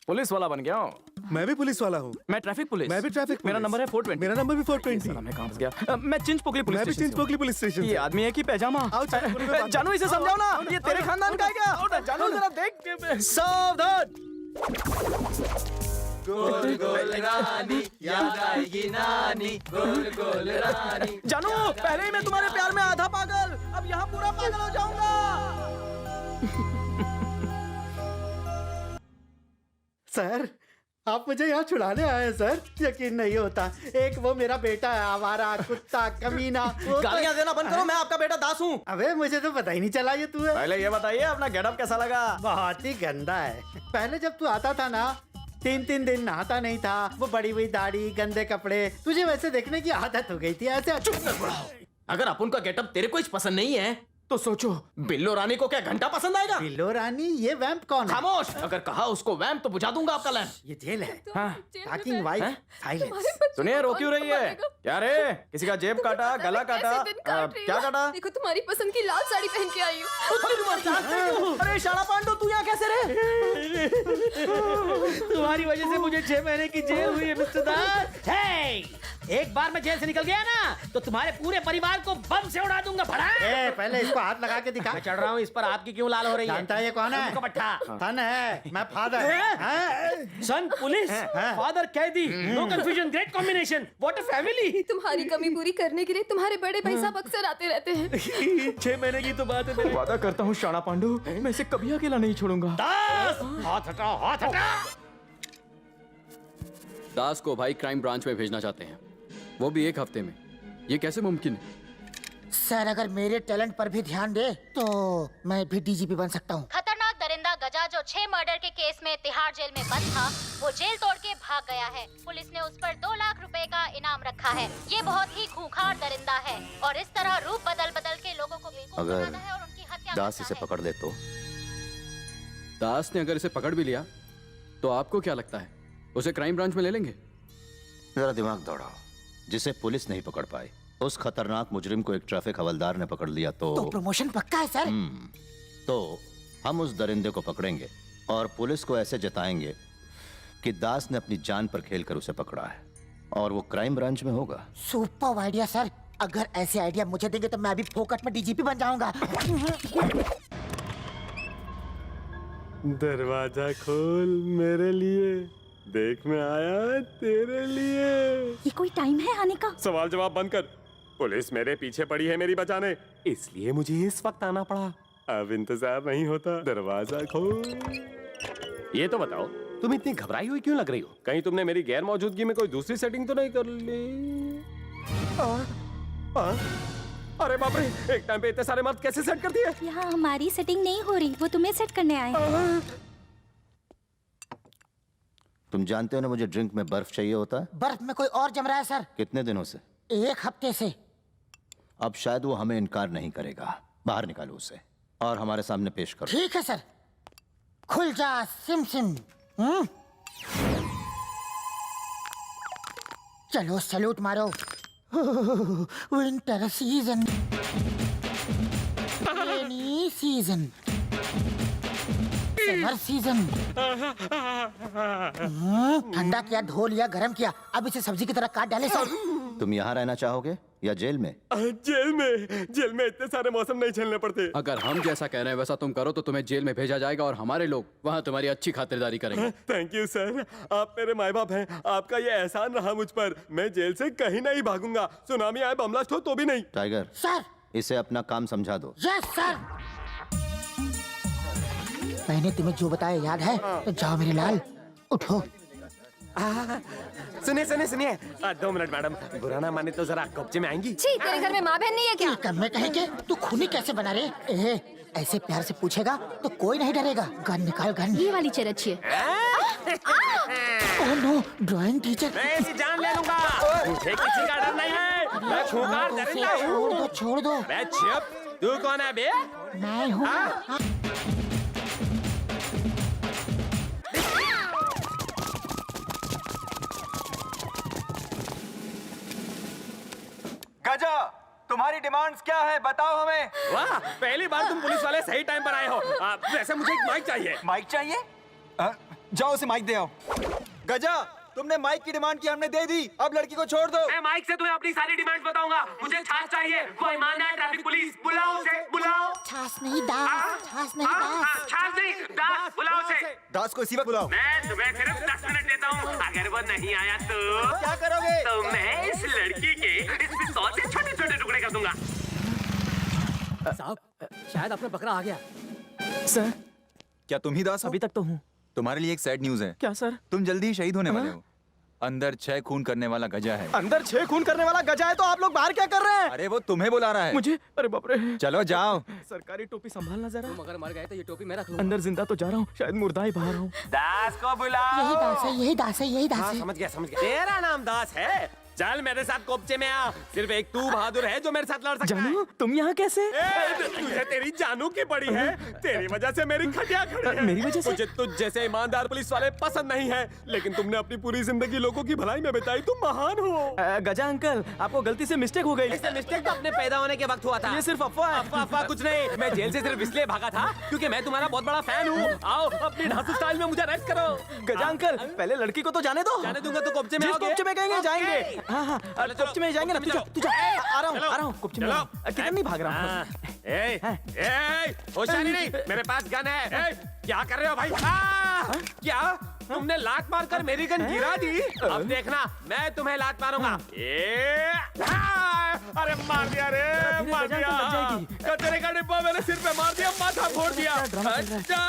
पुलिस वाला बन गया हूँ। मैं भी पुलिस वाला हूँ। मैं ट्रैफिक पुलिस। मैं भी ट्रैफिक मेरा पुलिस। नंबर है 420। मेरा नंबर भी 420। मैं कहाँ फंस गया? मैं चिंचपोकली पुलिस मैं भी स्टेशन से हूँ। चिंचपोकली पुलिस स्टेशन ये से। आदमी है कि पैजामा? आओ, चलो, उनमें बात जानू इसे समझाओ ना, ये तेरे खानदान का है क्या? जानू जरा देख। सावधान। गोल गोल रानी याद आएगी नानी, गोल गोल रानी। जानू, पहले ही मैं तुम्हारे प्यार में आधा पागल, अब यहाँ पूरा पागल हो जाऊंगा। सर, आप मुझे यहाँ छुड़ाने आए हैं सर? यकीन नहीं होता। एक वो मेरा बेटा है, आवारा कुत्ता कमीना। गालियाँ देना बंद करो, मैं आपका बेटा दास हूँ। अबे मुझे तो पता ही नहीं चला ये तू है। पहले ये बताइए अपना गेटअप कैसा लगा? बहुत ही गंदा है। पहले जब तू आता था ना, 3 दिन नहाता नहीं था, वो बड़ी हुई दाढ़ी, गंदे कपड़े, तुझे वैसे देखने की आदत हो गई थी। ऐसे अगर अपन का गेटअप तेरे को पसंद नहीं है तो सोचो बिल्लो रानी को क्या घंटा पसंद आएगा? बिल्लो रानी, ये वैम्प कौन है? खामोश, अगर कहा उसको वैम्प तो बुझा दूंगा आपका लैंप। ये जेल है। हाँ। Talking wife, silence. सुनिए, रो क्यों रही है? क्या रे, किसी का जेब काटा, गला काटा, क्या काटा? देखो तुम्हारी पसंद की लाल साड़ी पहन के आई हूँ। अरे शाना पांडू, तू यहाँ कैसे रहे? तुम्हारी वजह से मुझे 6 महीने की जेल हुई है मिस्टर दास। एक बार मैं जेल से निकल गया ना तो तुम्हारे पूरे परिवार को बम से उड़ा दूंगा। भड़ा पहले इसको हाथ लगा के दिखा। मैं चढ़ रहा हूँ इस पर, आपकी क्यों लाल हो रही है? जानता है ये कौन है? पट्टा सन है, मैं फादर। सन पुलिस, फादर कैदी, no confusion, great combination, what a family. तुम्हारी कमी पूरी करने के लिए तुम्हारे बड़े भाई साहब अक्सर आते रहते हैं। 6 महीने की तो बात है मेरे। वादा करता हूँ शाना पांडू, मैं इसे कभी अकेला नहीं छोड़ूंगा। दास, हाथ हटाओ, हाथ हटाओ। दास को भाई क्राइम ब्रांच में भेजना चाहते हैं, वो भी 1 हफ्ते में। ये कैसे मुमकिन है? सर, अगर मेरे टैलेंट पर भी ध्यान दे तो मैं भी DGP बन सकता हूँ। खतरनाक दरिंदा गजा जो 6 मर्डर के केस में तिहाड़ जेल में बंद था, वो जेल तोड़ के भाग गया है। पुलिस ने उस पर 2 लाख रुपए का इनाम रखा है। ये बहुत ही खूंखार दरिंदा है और इस तरह रूप बदल बदल के लोगों को बेवकूफ अगर बनाता है और उनकी हत्या दास करता इसे है। पकड़ ले तो? दास ने अगर इसे पकड़ भी लिया तो आपको क्या लगता है उसे क्राइम ब्रांच में ले लेंगे? जरा दिमाग दौड़ाओ। जिसे पुलिस नहीं पकड़ पाई, उस खतरनाक मुजरिम को एक ट्रैफिक हवलदार ने पकड़ लिया तो प्रमोशन पक्का है सर। तो हम उस दरिंदे को पकड़ेंगे और पुलिस को ऐसे जताएंगे कि दास ने अपनी जान पर खेलकर उसे पकड़ा है और वो क्राइम ब्रांच में होगा। Super idea sir. अगर ऐसे आइडिया मुझे देंगे तो मैं भी फोकट में DGP बन जाऊंगा। दरवाजा खोल मेरे लिए, देख मैं आया तेरे लिए। ये कोई टाइम है आने का? सवाल जवाब बंद कर। पुलिस मेरे पीछे पड़ी है मेरी बचाने, इसलिए मुझे इस वक्त आना पड़ा। अब इंतजार नहीं होता, दरवाजा खोल। ये तो बताओ, तुम इतनी घबराई हुई क्यों लग रही हो? कहीं तुमने मेरी गैर मौजूदगी में कोई दूसरी सेटिंग तो नहीं कर ली? अरे बाप रे, एक टाइम पे इतने सारे मर्द कैसे सेट कर दिए? यहाँ हमारी सेटिंग नहीं हो रही, वो तुम्हें सेट करने आए। तुम जानते हो ना मुझे ड्रिंक में बर्फ चाहिए होता है। बर्फ में कोई और जम रहा है सर। कितने दिनों से? 1 हफ्ते से। अब शायद वो हमें इनकार नहीं करेगा। बाहर निकालो उसे और हमारे सामने पेश करो। ठीक है सर। खुल जा सिम सिम। चलो सैल्यूट मारो। Winter season, rainy season, summer season. ठंडा किया, धो लिया, गरम किया, अब इसे सब्जी की तरह काट डाले सर। तुम यहाँ रहना चाहोगे या जेल में? जेल में इतने सारे मौसम नहीं झेलने पड़ते। अगर हम जैसा कह रहे हैं वैसा तुम करो तो तुम्हें जेल में भेजा जाएगा और हमारे लोग वहाँ तुम्हारी अच्छी खातिरदारी करेंगे। थैंक यू सर, आप मेरे माँ बाप हैं, आपका ये एहसान रहा मुझ पर। मैं जेल से कहीं नहीं भागूंगा, सुनामी आए, बम ब्लास्ट हो तो भी नहीं। टाइगर सर, इसे अपना काम समझा दो। Yes sir. मैंने तुम्हें जो बताया याद है? तो जाओ मेरे लाल, उठो। सुनिए सुनिए सुनिए, 2 मिनट मैडम, बुरा ना माने तो जरा कब्जे में आएंगी? छी, तेरे घर में माँ बहन नहीं है क्या? कम कहीं के तू खूनी कैसे बना रे? ऐसे प्यार से पूछेगा तो कोई नहीं डरेगा। गन निकाल, गन। ये वाली चेयर अच्छी है। Oh no, drawing teacher. मैं इसी जान ले लूंगा, मुझे किसी का डर नहीं है। मैं खूंखार दरिंदा हूँ। छोड़ दो, छोड़ दो। मैं चुप, तू कौन है बे? मैं हूँ। गजा, तुम्हारी डिमांड्स क्या है, बताओ हमें। वाह, पहली बार तुम पुलिस वाले सही टाइम पर आए हो। वैसे मुझे एक माइक चाहिए। माइक चाहिए? जाओ उसे माइक दे आओ। गजा, तुमने माइक की डिमांड की, हमने दे दी, अब लड़की को छोड़ दो। मैं माइक से तुम्हें अपनी सारी डिमांड्स बताऊंगा। मुझे छाछ चाहिए, कोई ईमानदार ट्रैफिक पुलिस, बुलाओ उसे, बुलाओ। छाछ नहीं दास, छाछ नहीं दास। छाछ नहीं, दास, बुलाओ उसे। दास को इसी वक्त बुलाओ। मैं तुम्हें सिर्फ 10 मिनट देता हूँ, अगर वो नहीं आया तो क्या करोगे? तो मैं इस लड़की के इस पिस्तौल से छोटे छोटे टुकड़े कर दूंगा। साहब, शायद आपने पकड़ा आ गया। सर, क्या तुम ही दास हो? अभी तक तो हूँ। तुम्हारे लिए एक सैड न्यूज है। क्या सर? तुम जल्दी ही शहीद होने वाले हो। अंदर 6 खून करने वाला गजा है। अंदर 6 खून करने वाला गजा है तो आप लोग बाहर क्या कर रहे हैं? अरे वो तुम्हें बुला रहा है। मुझे? अरे बाप रे। चलो जाओ। सरकारी टोपी संभालना जरा। तुम अगर मर गए तो ये टोपी मैं रख लूंगा। अंदर जिंदा तो जा रहा हूँ, शायद मुर्दा ही बाहर हूँ। दास को बुलाओ। यही दास है, यही दास है, यही दास है। समझ गया। तेरा नाम दास है? चल मेरे साथ कोपचे में आ। सिर्फ एक तू बहादुर है जो मेरे साथ लड़ सकता है। जानू, तुम यहाँ कैसे? तुझे तेरी जानू की पड़ी है। तेरी वजह से मेरी खटिया खड़ी है। मेरी वजह से? मुझे तुझ जैसे ईमानदार पुलिस वाले पसंद नहीं है, लेकिन तुमने अपनी पूरी जिंदगी लोगों की भलाई में बिताई, तुम महान हो। गजा अंकल, आपको गलती से मिस्टेक हो गई। इससे मिस्टेक तो अपने पैदा होने के वक्त हुआ था। ये सिर्फ अफवाह है। अफवाह कुछ नहीं। मैं जेल से सिर्फ इसलिए भागा था क्योंकि मैं तुम्हारा बहुत बड़ा फैन हूँ। आओ अपनी ढांसू स्टाइल में मुझे अरेस्ट करो। गजा अंकल, पहले लड़की को तो जाने दो। जाने दूंगा तो कोपचे में जिस आओगे? कोपचे में कहेंगे ओके। जाएंगे। हाँ, कोपचे में जाएंगे ना। तू जा। आ रहा हूँ कोपचे में। किधर नहीं भाग रहा हूँ। होशियारी नहीं, मेरे पास गन है। क्या कर रहे हो भाई? क्या तुमने लात मारकर मेरी गन गिरा दी? अब देखना मैं तुम्हें लात मारूंगा। अरे मार दिया रे, मार दिया। कचरे का डिब्बा मेरे सिर पे मार दिया, माथा फोड़ दिया। अच्छा,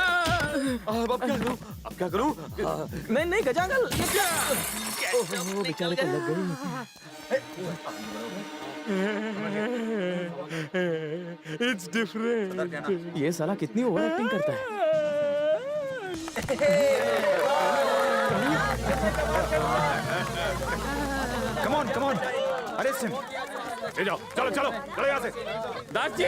अब क्या करूं? नहीं गजा अंकल, बेचारे को लग गई। It's different. ये साला कितनी ओवर एक्टिंग करता है। Come on. अरे सिम, ले जाओ, चलो यहाँ से। दास जी,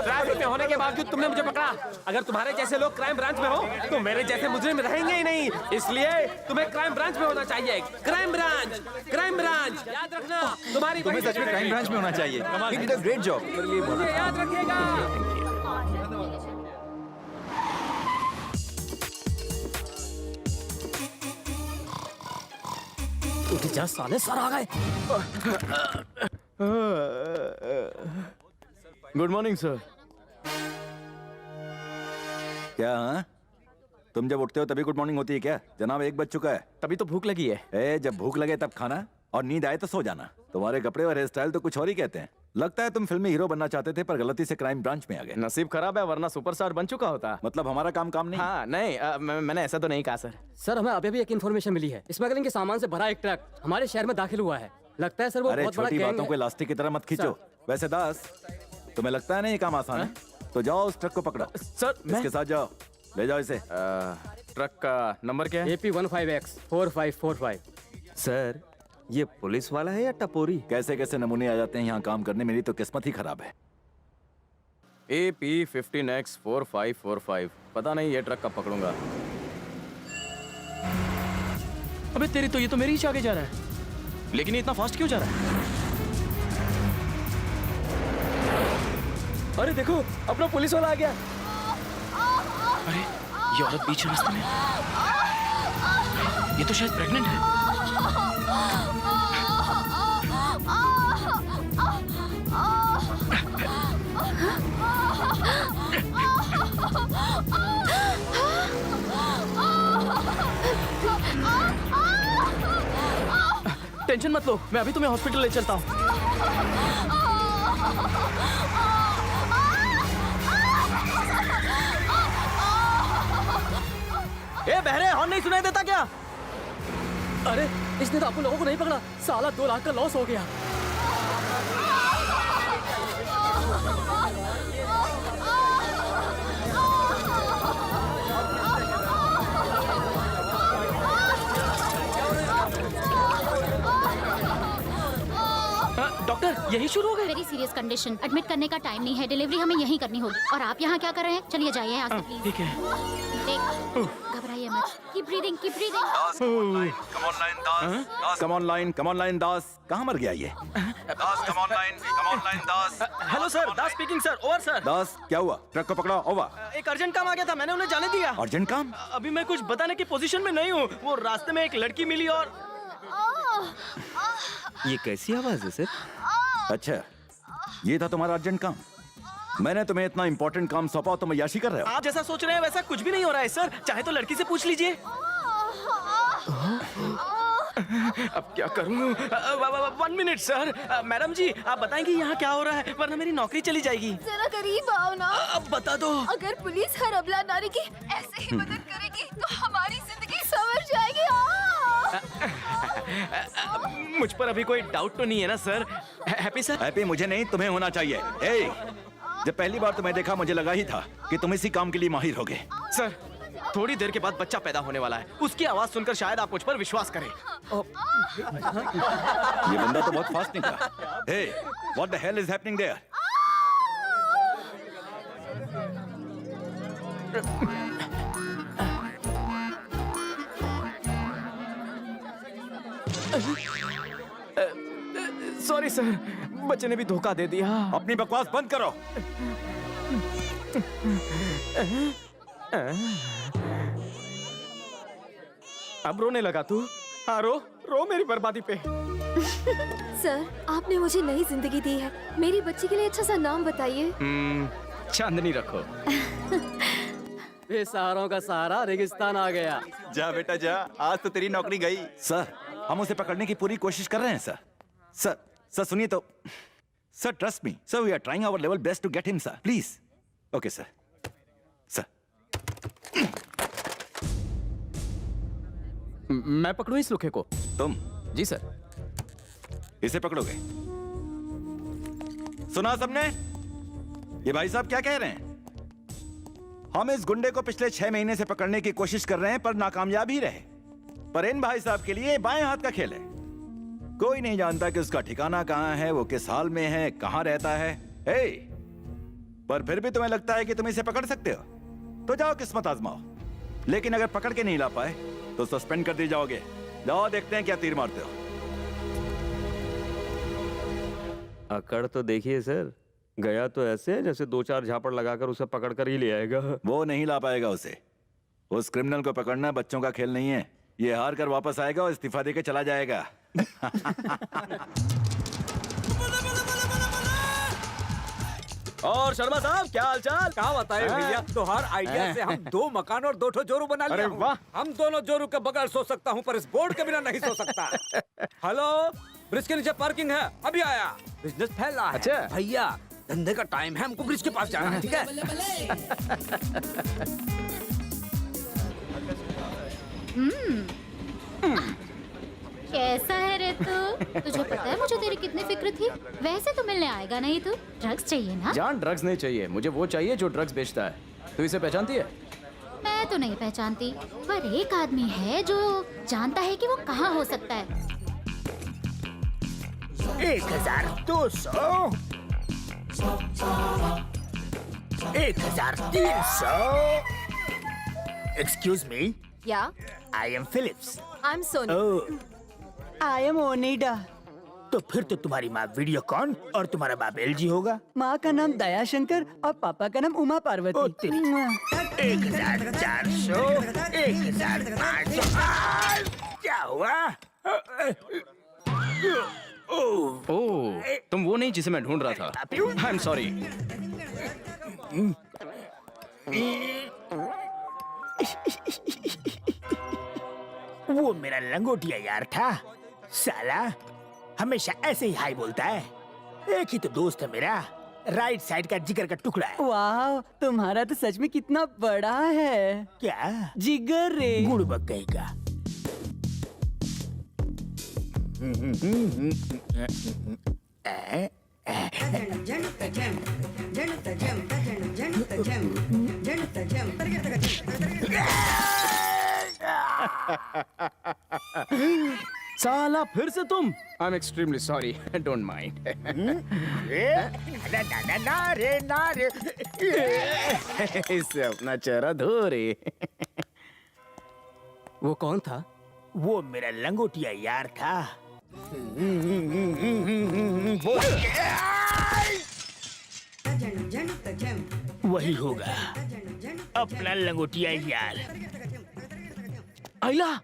ट्रैफिक में होने के बावजूद तुमने मुझे पकड़ा। अगर तुम्हारे जैसे लोग क्राइम ब्रांच में हो तो मेरे जैसे मुजरिम रहेंगे ही नहीं, इसलिए तुम्हें क्राइम ब्रांच में होना चाहिए। क्राइम ब्रांच याद रखना। तुम्हें सच में क्राइम ब्रांच में होना चाहिए। You did a great job. मुझे याद रखिएगा। उठ जा साले, सर आ गए। Good morning sir. क्या? हाँ? तुम जब उठते हो तभी गुड मॉर्निंग होती है क्या? जनाब 1 बज चुका है। तभी तो भूख लगी है। जब भूख लगे तब खाना और नींद आए तो सो जाना। तुम्हारे कपड़े और हेयर स्टाइल तो कुछ और ही कहते हैं। लगता है तुम फिल्मी हीरो बनना चाहते थे पर गलती से क्राइम ब्रांच में आ गए। नसीब खराब है, वरना सुपरस्टार बन चुका होता। मतलब हमारा काम नहीं? हाँ नहीं, मैंने ऐसा तो नहीं कहा सर। सर हमें अभी भी एक इन्फॉर्मेशन मिली है, स्मगलिंग के सामान से भरा एक ट्रक हमारे शहर में दाखिल हुआ है। लगता है सर वो अरे बहुत बड़ा छोटी गैंग बातों है। को इलास्टिक की तरह मत खींचो। वैसे दास, तुम्हें लगता है ना ये काम आसान है? तो जाओ उस ट्रक को पकड़ो। सर इसके साथ जाओ, ले जाओ इसे। ट्रक का नंबर क्या है? AP15X 4545। सर ये पुलिस वाला है या टपोरी? कैसे कैसे नमूने आ जाते हैं यहाँ काम करने। मेरी तो किस्मत ही खराब है। AP15X 4545। पता नहीं ये ट्रक कब पकड़ूंगा। अबे तेरी तो, ये तो मेरी ही आगे जा रहा है। लेकिन ये इतना फास्ट क्यों जा रहा है? अरे देखो, अपना पुलिस वाला आ गया। अरे ये औरत बीच रास्ते में, ये तो शायद प्रेग्नेंट है। टेंशन मत लो, मैं अभी तुम्हें हॉस्पिटल ले चलता हूँ। ए बहरे, हॉर्न नहीं सुनाई देता क्या? अरे इसने तो आपको लोगों को नहीं पकड़ा। साला 2 लाख का लॉस हो गया। डॉक्टर यही शुरू हो गए? वेरी सीरियस कंडीशन, एडमिट करने का टाइम नहीं है, डिलीवरी हमें यहीं करनी होगी। और आप यहाँ क्या कर रहे हैं? चलिए जाइए यहाँ से प्लीज। ठीक है। देख, घबराइए मत। Keep breathing, keep breathing. Come on line Das. कहाँ मर गया ये? Hello sir, Das speaking sir. Over sir. Das क्या हुआ? ट्रक को पकड़ो। ओवर। एक अर्जेंट काम आ गया था, मैंने उन्हें जाने दिया। अर्जेंट काम? अभी मैं कुछ बताने की पोजीशन में नहीं हूँ। वो रास्ते में एक लड़की मिली और ये कैसी आवाज है सर? अच्छा, ये था तुम्हारा अर्जेंट काम? मैंने तुम्हें इतना इंपॉर्टेंट काम सौंपा, तुम याशी कर रहे हो? आप जैसा सोच रहे हैं वैसा कुछ भी नहीं हो रहा है सर। चाहे तो लड़की से पूछ लीजिए। अब क्या करूं? 1 मिनट सर। मैडम जी आप बताएंगे यहाँ क्या हो रहा है, वरना मेरी नौकरी चली जाएगी। जरा करीब आओ ना। अब बता दो। अगर पुलिस हर अबला नारी की ऐसे ही मदद करेगी तो हमारी जिंदगी संवर जाएगी। मुझ पर अभी कोई डाउट तो नहीं है ना सर? Happy sir? हैप्पी मुझे नहीं, तुम्हें होना चाहिए। ए, जब पहली बार तुम्हें देखा मुझे लगा ही था कि तुम इसी काम के लिए माहिर होगे। सर थोड़ी देर के बाद बच्चा पैदा होने वाला है, उसकी आवाज सुनकर शायद आप मुझ पर विश्वास करें। ये बंदा तो बहुत फास्ट निकला। Hey, what the hell is happening there? Sorry sir, बच्चे ने भी धोखा दे दिया। अपनी बकवास बंद करो। अब रोने लगा तू? हाँ रो रो मेरी बर्बादी पे। सर आपने मुझे नई जिंदगी दी है, मेरी बच्ची के लिए अच्छा सा नाम बताइए। चांदनी रखो। बेसहारों का सहारा रेगिस्तान आ गया। जा बेटा जा, आज तो तेरी नौकरी गई। सर, हम उसे पकड़ने की पूरी कोशिश कर रहे हैं सर। सर सुनिए तो। Sir trust me sir, we are trying our level best to get him sir, please. Okay sir. Sir मैं पकड़ूं इस लुखे को? तुम? जी सर। इसे पकड़ोगे? सुना सबने? ये भाई साहब क्या कह रहे हैं? हम इस गुंडे को पिछले 6 महीने से पकड़ने की कोशिश कर रहे हैं पर नाकामयाब ही रहे। पर इन भाई साहब के लिए बाएं हाथ का खेल है। कोई नहीं जानता कि उसका ठिकाना कहां है, वो किस हाल में है, कहां रहता है। हे, पर फिर भी तुम्हें लगता है कि तुम इसे पकड़ सकते हो? तो जाओ किस्मत आजमाओ। लेकिन अगर पकड़ के नहीं ला पाए तो सस्पेंड कर दी जाओगे। जाओ देखते हैं क्या तीर मारते हो। अकड़ तो देखिए सर, गया तो ऐसे है जैसे 2-4 झापड़ लगाकर उसे पकड़ कर ही ले आएगा। वो नहीं ला पाएगा उसे। उस क्रिमिनल को पकड़ना बच्चों का खेल नहीं है। ये हार कर वापस आएगा और इस्तीफा देके चला जाएगा। और शर्मा साहब क्या हाल चाल? क्या बताए भैया, तो हर आइडिया से हम 2 मकान और 2 ठो जोरू बना लिया। अरे वाह। हम दोनों जोरू के बगैर सो सकता हूँ, पर इस बोर्ड के बिना नहीं सो सकता। हेलो, ब्रिज के नीचे पार्किंग है, अभी आया। बिजनेस फैल रहा है। अच्छा। भैया, धंधे का टाइम है, हमको ब्रिज के पास जाना है, ठीक है? कैसा है रे तू? तुझे पता है मुझे तेरी कितनी फिक्र थी? वैसे तो मिलने आएगा नहीं तू। ड्रग्स चाहिए ना? जान, ड्रग्स नहीं चाहिए, मुझे वो चाहिए जो ड्रग्स बेचता है। तू इसे पहचानती है? मैं तो नहीं पहचानती, पर एक आदमी है जो जानता है कि वो कहाँ हो सकता है। 1200 1300 Excuse me, या I am Phillips. I am Sonu. Oh, I am Onida. तो फिर तो तुम्हारी माँ वीडियोकॉन और तुम्हारा बाप एलजी होगा। माँ का नाम दयाशंकर और पापा का नाम उमा ओ पार्वती। तेरी 1400 1500 क्या हुआ? ओह, तुम वो नहीं जिसे मैं ढूंढ रहा था। I am sorry. वो मेरा लंगोटिया यार था, साला हमेशा ऐसे ही हाई बोलता है। एक ही तो दोस्त है मेरा, राइट साइड का जिगर का टुकड़ा है। वाह, तुम्हारा तो सच में कितना बड़ा है। क्या जिगर रे। गुड़ बक गई का। साला फिर से तुम? I am extremely sorry, don't mind. ना रे इससे अपना चेहरा धो रे। वो कौन था? वो मेरा लंगोटिया यार था। वही होगा अपना लंगोटिया यार। आइला,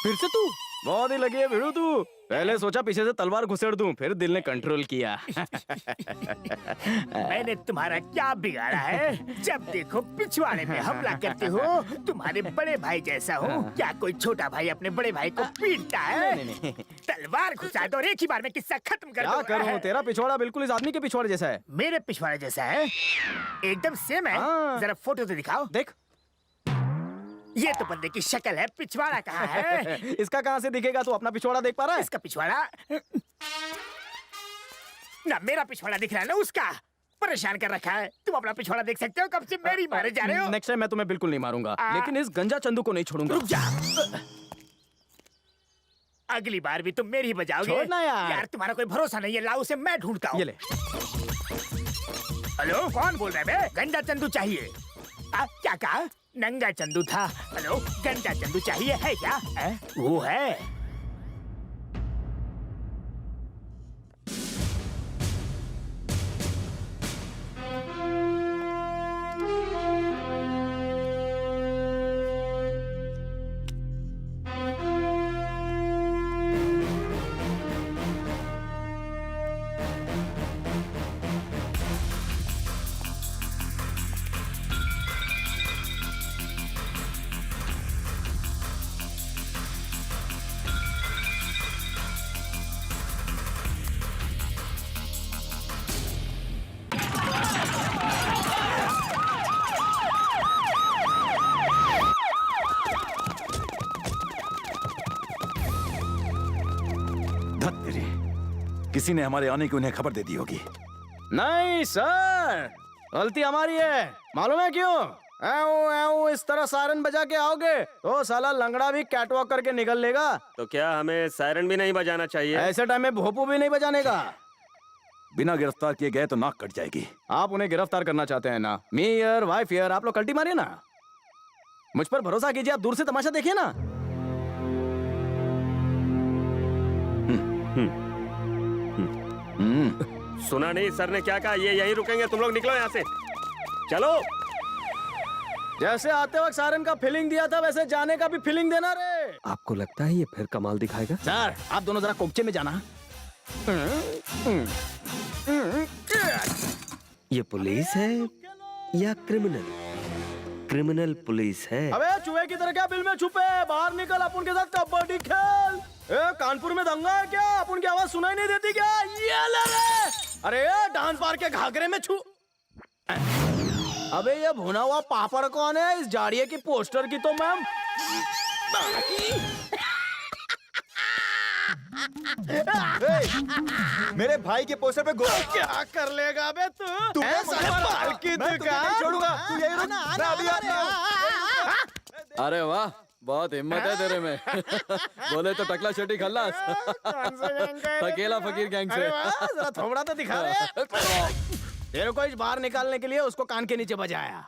फिर से तू? बहुत ही लगी है भिड़ू तू। पहले सोचा पीछे से तलवार घुसेड़ दूं, फिर दिल ने कंट्रोल किया। मैंने तुम्हारा क्या बिगाड़ा है? जब देखो पिछवाड़े में हमला करते हो। तुम्हारे बड़े भाई जैसा हो। क्या कोई छोटा भाई अपने बड़े भाई को पीटता है? नहीं। तलवार घुसा दो और एक ही बार में किस्सा खत्म कर क्या दो। करूं? तेरा पिछवाड़ा बिल्कुल इस आदमी के पिछवाड़े जैसा है। मेरे पिछवाड़े जैसा है? एकदम सेम है। हाँ। जरा फोटो तो दिखाओ। देख, ये तो बंदे की शक्ल है, पिछवाड़ा कहाँ है? इसका कहाँ से दिखेगा? तू अपना पिछवाड़ा देख पा रहा है? इसका पिछवाड़ा ना, मेरा पिछवाड़ा दिख रहा है ना उसका। परेशान कर रखा है। तुम अपना पिछवाड़ा देख सकते हो? कब से मेरी मारे जा रहे हो? नेक्स्ट टाइम मैं तुम्हें बिल्कुल नहीं मारूंगा, लेकिन इस गंजा चंदू को नहीं छोड़ूंगा। रुक जा। अगली बार भी तुम मेरी ही बजाओगे। छोड़ना यार। यार तुम्हारा कोई भरोसा नहीं है। लाओ उसे मैं ढूंढता हूँ। ये ले। हेलो, कौन बोल रहा है बे? गंजा चंदू चाहिए। क्या कहा? नंगा चंदू था। हेलो, गंजा चंदू चाहिए है क्या? वो है। किसी ने हमारे आने की उन्हें खबर दे दी होगी। नहीं सर, गलती हमारी है। मालूम है क्यों? ऐऊ इस तरह सायरन बजा के आओगे तो साला लंगड़ा भी कैटवॉक करके निकल लेगा। तो क्या हमें सायरन भी नहीं बजाना चाहिए? ऐसे टाइम में भोपू भी नहीं बजाने का। बिना गिरफ्तार किए गए तो नाक कट जाएगी। आप उन्हें गिरफ्तार करना चाहते हैं ना? मी हियर, वाइफ हियर, आप लोग कल्टी मारिए ना। मुझ पर भरोसा कीजिए, आप दूर से तमाशा देखिए ना। सुना नहीं सर ने क्या कहा? ये यहीं रुकेंगे, तुम लोग निकलो यहाँ से। चलो। जैसे आते वक्त सायरन का फीलिंग दिया था, वैसे जाने का भी फीलिंग देना रे। आपको लगता है ये फिर कमाल दिखाएगा? सर, आप दोनों जरा कोपचे में जाना। ये पुलिस है या क्रिमिनल? क्रिमिनल पुलिस है। अबे चूहे की तरह क्या बिल में छुपे? बाहर निकल, अपन के साथ कबड्डी खेल। कानपुर में दंगा है क्या? अपन की आवाज सुनाई नहीं देती क्या? ये ले रे। अरे डांस बार के घाघरे में छू। अबे ये भुना हुआ पापड़ कौन है? इस जाड़िये की पोस्टर की तो मैम मेरे भाई के पोस्टर पे क्या कर लेगा बे तू? छोड़ूंगा। तू यही रुक, मैं अभी आता हूँ। अरे वाह, बहुत हिम्मत है तेरे में। बोले तो टकला शेट्टी खल्लास। अकेला फकीर गैंग से। जरा थोबड़ा तो दिखा रहे। तेरे को इस बाहर निकालने के लिए उसको कान के नीचे बजाया।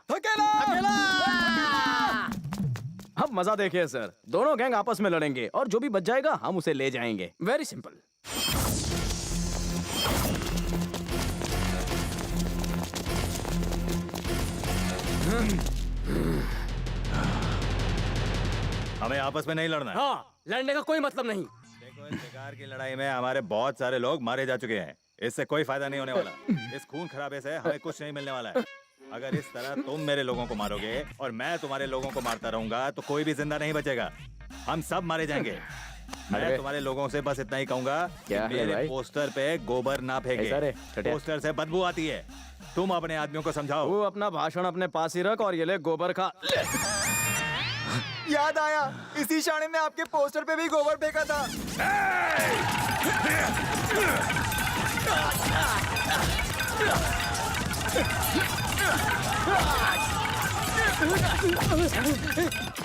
अब मजा देखिए सर, दोनों गैंग आपस में लड़ेंगे और जो भी बच जाएगा हम उसे ले जाएंगे। Very simple. हमें आपस में नहीं लड़ना है। हाँ, लड़ने का कोई मतलब नहीं। देखो, इस बेकार की लड़ाई में हमारे बहुत सारे लोग मारे जा चुके हैं। इससे कोई फायदा नहीं होने वाला। इस खून खराबे से हमें कुछ नहीं मिलने वाला है। अगर इस तरह तुम मेरे लोगों को मारोगे और मैं तुम्हारे लोगों को मारता रहूंगा तो कोई भी जिंदा नहीं बचेगा। हम सब मारे जाएंगे। मैं तुम्हारे लोगों से बस इतना ही कहूंगा कि मेरे पोस्टर पे गोबर ना फेंके। पोस्टर से बदबू आती है। तुम अपने आदमियों को समझाओ। वो अपना भाषण अपने पास ही रख और ये ले गोबर खा। याद आया, इसी शाणे ने आपके पोस्टर पे भी गोबर फेंका था।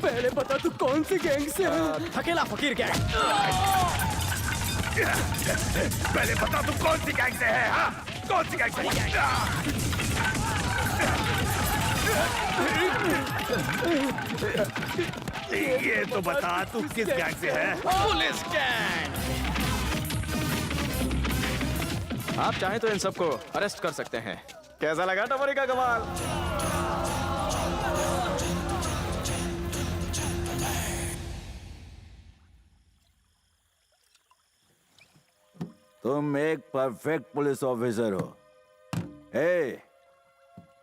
पहले बता तू कौन सी गैंग से है? अकेला फकीर गैंग। पहले बता तुम कौन सी गैंग से है? हाँ? कौन सी गैंग से? ये तो बता तू किस गैंग से है? Police gang. आप चाहें तो इन सबको अरेस्ट कर सकते हैं। कैसा लगा टपोरी का कमाल? तुम एक परफेक्ट पुलिस ऑफिसर हो।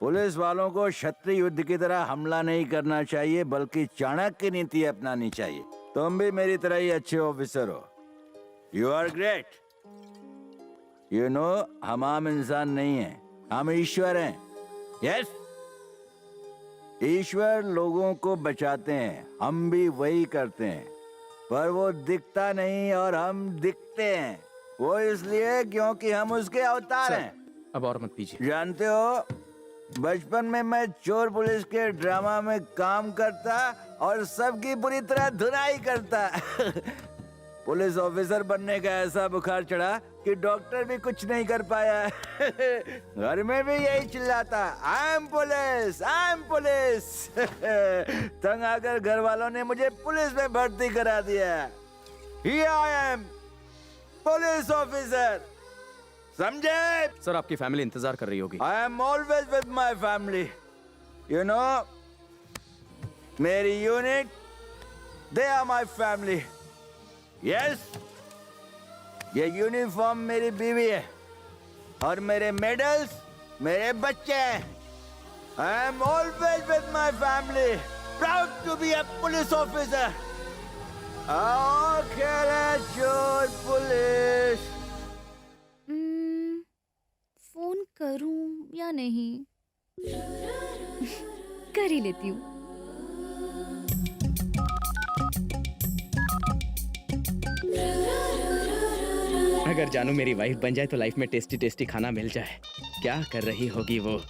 पुलिस वालों को क्षत्रिय युद्ध की तरह हमला नहीं करना चाहिए, बल्कि चाणक्य नीति अपनानी चाहिए। तुम भी मेरी तरह ही अच्छे ऑफिसर हो। You are great. You know, हम आम इंसान नहीं हैं, हम ईश्वर हैं। यस, ईश्वर लोगों को बचाते हैं, हम भी वही करते हैं। पर वो दिखता नहीं और हम दिखते हैं। वो इसलिए क्योंकि हम उसके अवतार हैं। अब और मत पीजिए। जानते हो, बचपन में मैं चोर पुलिस के ड्रामा में काम करता और सबकी बुरी तरह धुनाई करता। पुलिस ऑफिसर बनने का ऐसा बुखार चढ़ा कि डॉक्टर भी कुछ नहीं कर पाया। घर में भी यही चिल्लाता, I am police, I am police. तंग आकर घर वालों ने मुझे पुलिस में भर्ती करा दिया। Here I am, police officer. समझे? सर, आपकी फैमिली इंतजार कर रही होगी। I am always with my family. You know, मेरी unit, they are my family. Yes, ये यूनिफॉर्म मेरी बीवी है और मेरे मेडल्स मेरे बच्चे हैं। I am always with my family. Proud to be a police officer. चोर पुलिस। फोन करूं या नहीं? कर ही लेती हूँ। अगर जानू मेरी वाइफ बन जाए तो लाइफ में टेस्टी टेस्टी खाना मिल जाए। क्या कर रही होगी वो?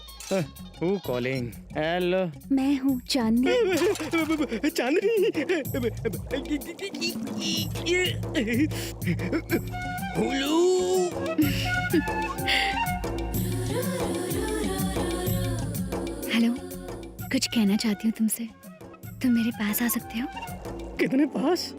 कॉलिंग। हेलो, मैं हूँ चांदनी। चांदनी। हेलो, कुछ कहना चाहती हूँ तुमसे। तुम मेरे पास आ सकते हो? कितने पास?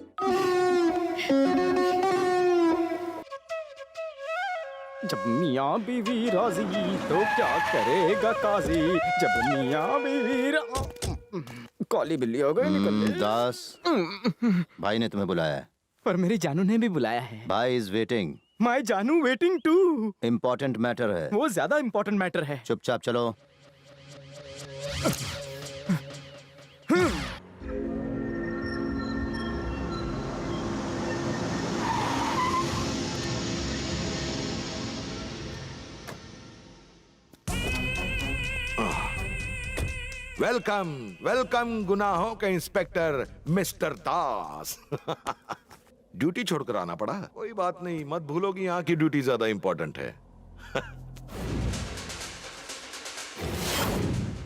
जब मियाँ बीवी राजी तो क्या करेगा काजी। जब मियाँ बीवी काली बिल्ली हो गई निकल। दास, भाई ने तुम्हें बुलाया है। पर मेरी जानू ने भी बुलाया है। भाई इज वेटिंग। माय जानू वेटिंग टू। इम्पोर्टेंट मैटर है, वो ज्यादा इम्पोर्टेंट मैटर है। चुपचाप चलो। वेलकम वेलकम गुनाहों के इंस्पेक्टर मिस्टर दास। ड्यूटी छोड़कर आना पड़ा, कोई बात नहीं, मत भूलो कि यहाँ की ड्यूटी ज्यादा इंपॉर्टेंट है।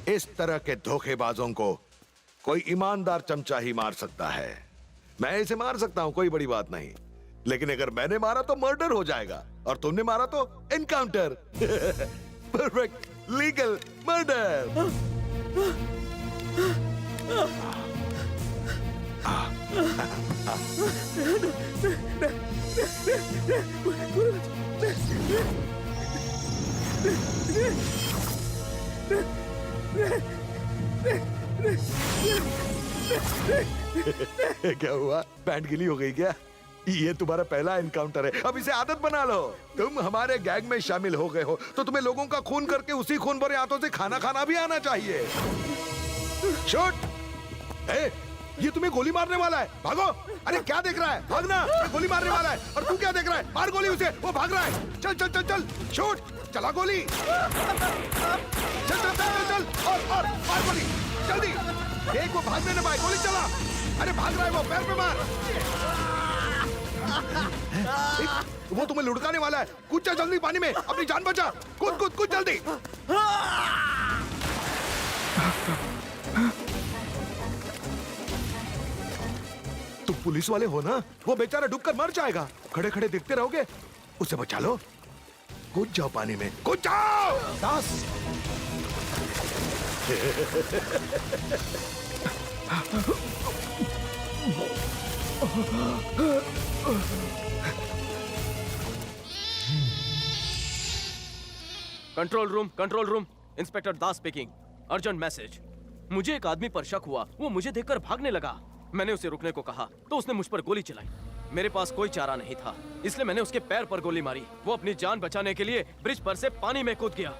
इस तरह के धोखेबाजों को कोई ईमानदार चमचा ही मार सकता है। मैं इसे मार सकता हूं, कोई बड़ी बात नहीं, लेकिन अगर मैंने मारा तो मर्डर हो जाएगा और तुमने मारा तो एनकाउंटर। Perfect legal murder. क्या हुआ, पैंट गिली हो गई क्या? ये तुम्हारा पहला एनकाउंटर है, अब इसे आदत बना लो। तुम हमारे गैंग में शामिल हो गए हो तो तुम्हें लोगों का खून करके उसी खून भरे हाथों से खाना खाना भी आना चाहिए। शूट! ये तुम्हें गोली मारने वाला है, भागो! अरे क्या देख रहा है, भागना! गोली मारने वाला है और तू क्या देख रहा है? मार गोली उसे, वो भाग रहा है। चल चल चल चल, शूट! चला गोली! चल चल चल चल, और मार गोली, जल्दी! देख वो भागने न पाए, गोली चला! अरे भाग रहा है वो, पैर पे मार! वो तुम्हें लुढ़काने वाला है, कूद जा जल्दी पानी में, अपनी जान बचा! कूद कूद कूद जल्दी! तुम पुलिस वाले हो ना? वो बेचारा डूबकर मर जाएगा, खड़े खड़े देखते रहोगे? उसे बचा लो, कूद जाओ पानी में, कूद जाओ! दास! कंट्रोल रूम, इंस्पेक्टर दास स्पीकिंग। Urgent message. मुझे एक आदमी पर शक हुआ, वो मुझे देखकर भागने लगा। मैंने उसे रुकने को कहा तो उसने मुझ पर गोली चलाई। मेरे पास कोई चारा नहीं था, इसलिए मैंने उसके पैर पर गोली मारी। वो अपनी जान बचाने के लिए ब्रिज पर से पानी में कूद गया।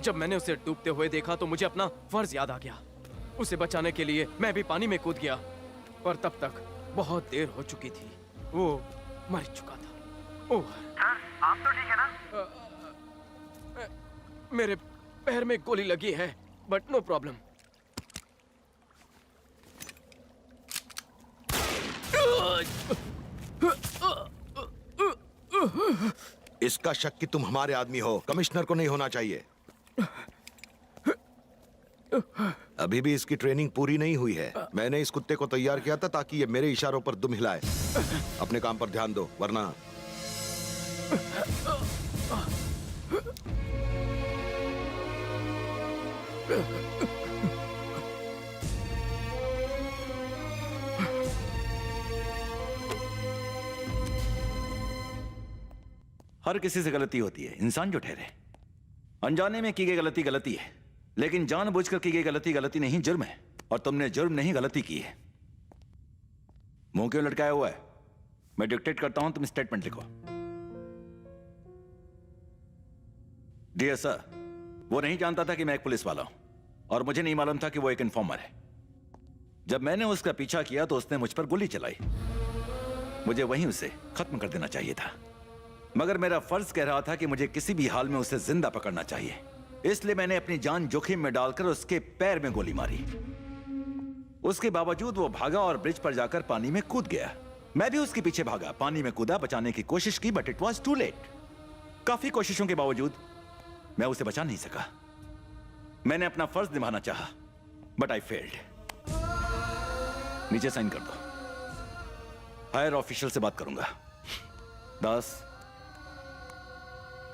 जब मैंने उसे डूबते हुए देखा तो मुझे अपना फर्ज याद आ गया। उसे बचाने के लिए मैं भी पानी में कूद गया, पर तब तक बहुत देर हो चुकी थी, वो मर चुका था। ओह सर, आप तो ठीक है ना? मेरे पैर में गोली लगी है, बट नो प्रॉब्लम। इसका शक कि तुम हमारे आदमी हो, कमिश्नर को नहीं होना चाहिए। अभी भी इसकी ट्रेनिंग पूरी नहीं हुई है। मैंने इस कुत्ते को तैयार किया था ताकि ये मेरे इशारों पर दुम हिलाए। अपने काम पर ध्यान दो, वरना हर किसी से गलती होती है, इंसान जो ठहरे। अनजाने में की गई गलती गलती है, लेकिन जानबूझकर की गई गलती गलती नहीं, जुर्म है। और तुमने जुर्म नहीं, गलती की है। मुंह क्यों लटकाया हुआ है? मैं डिक्टेट करता हूं, तुम स्टेटमेंट लिखो। डियर सर, वो नहीं जानता था कि मैं एक पुलिस वाला हूं, और मुझे नहीं मालूम था कि वो एक इन्फॉर्मर है। जब मैंने उसका पीछा किया तो उसने मुझ पर गोली चलाई। मुझे वहीं उसे खत्म कर देना चाहिए था, मगर मेरा फर्ज कह रहा था कि मुझे किसी भी हाल में उसे जिंदा पकड़ना चाहिए। इसलिए मैंने अपनी जान जोखिम में डालकर उसके पैर में गोली मारी। उसके बावजूद वो भागा और ब्रिज पर जाकर पानी में कूद गया। मैं भी उसके पीछे भागा, पानी में कूदा, बचाने की कोशिश की, but it was too late. काफी कोशिशों के बावजूद मैं उसे बचा नहीं सका। मैंने अपना फर्ज निभाना चाहा, बट आई फेल्ड। नीचे साइन कर दो, हायर ऑफिशियल से बात करूंगा। दास,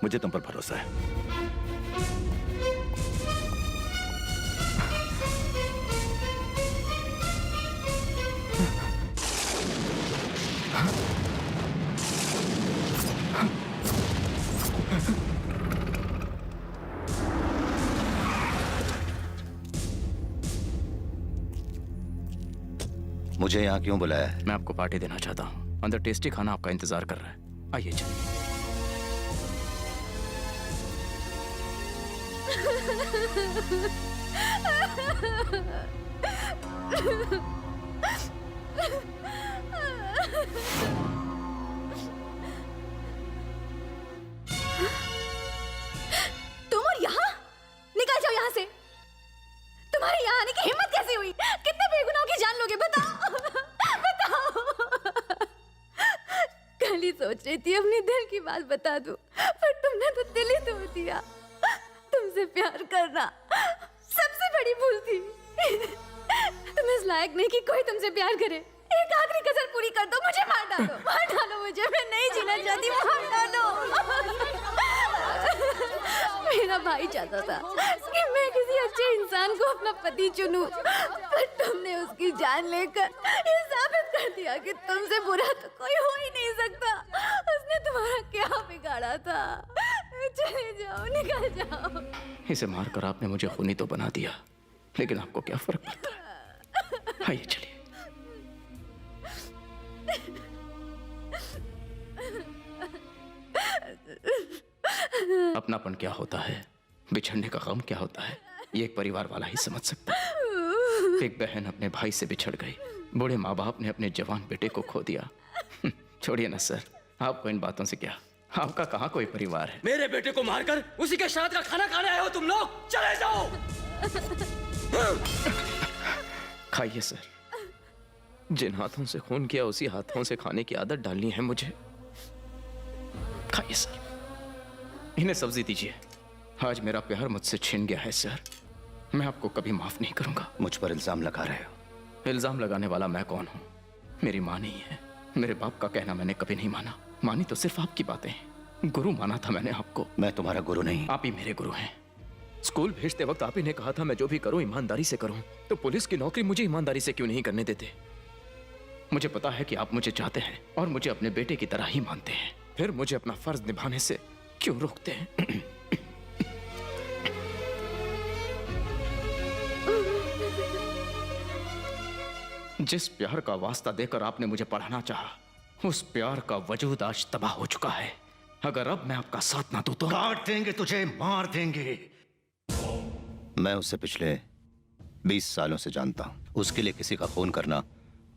मुझे तुम पर भरोसा है। मुझे यहाँ क्यों बुलाया है? मैं आपको पार्टी देना चाहता हूँ। अंदर टेस्टी खाना आपका इंतजार कर रहा है। आइए चलिए। तुम और यहाँ निकल जाओ यहाँ से। तुम्हारे यहाँ आने की हिम्मत कैसे हुई? कितने बेगुनाहों की जान लोगे? बताओ बताओ। कल ही सोच रही थी अपने दिल की बात बता दूं, पर तुमने तो दिल ही तोड़ दिया। तुमसे प्यार करना सबसे बड़ी भूल थी। तुम इस लायक नहीं कि कोई तुमसे प्यार करे। एक आखिरी कसर पूरी कर दो, मुझे मार डालो मुझे। मैं नहीं जीना चाहती, मार डालो। मेरा भाई चाहता था कि मैं किसी अच्छे इंसान को अपना पति चुनूं, पर तुमने उसकी जान लेकर ये साबित कर दिया कि तुमसे बुरा तो कोई हो ही नहीं सकता। उसने तुम्हारा क्या बिगाड़ा था? चले जाओ, निकल जाओ। इसे मारकर आपने मुझे खूनी तो बना दिया, लेकिन आपको क्या फर्क पड़ता है? आइए चलिए। अपनापन क्या होता है, बिछड़ने का गम क्या होता है, ये एक परिवार वाला ही समझ सकता है। एक बहन अपने भाई से बिछड़ गई, बूढ़े माँ बाप ने अपने जवान बेटे को खो दिया। छोड़िए ना सर, आपको इन बातों से क्या, आपका कहाँ कोई परिवार है। मेरे बेटे को मारकर उसी के श्राद्ध का खाना खाने आए हो तुम लोग। चले जाओ। खाइए सर, जिन हाथों से खून किया उसी हाथों से खाने की आदत डालनी है मुझे। खाइए सर, इन्हें सब्जी दीजिए। आज मेरा प्यार मुझसे छिन गया है सर, मैं आपको कभी माफ नहीं करूंगा। मुझ पर इल्जाम लगा रहे हो? इल्जाम लगाने वाला मैं कौन हूँ? मेरी माँ नहीं है। मेरे बाप का कहना मैंने कभी नहीं माना, मानी तो सिर्फ आपकी बातें। गुरु माना था मैंने आपको। मैं तुम्हारा गुरु नहीं। आप ही मेरे गुरु हैं। स्कूल भेजते वक्त आप ही ने कहा था मैं जो भी करूं ईमानदारी से करूं, तो पुलिस की नौकरी मुझे ईमानदारी से क्यों नहीं करने देते? मुझे पता है कि आप मुझे चाहते हैं और मुझे अपने बेटे की तरह ही मानते हैं, फिर मुझे अपना फर्ज निभाने से क्यों रोकते हैं? जिस प्यार का वास्ता देकर आपने मुझे पढ़ाना चाहा, उस प्यार का वजूद आज तबाह हो चुका है। अगर अब मैं आपका साथ ना दूं तो काट देंगे तुझे, मार देंगे। मैं उसे पिछले 20 सालों से जानता हूं। उसके लिए किसी का खून करना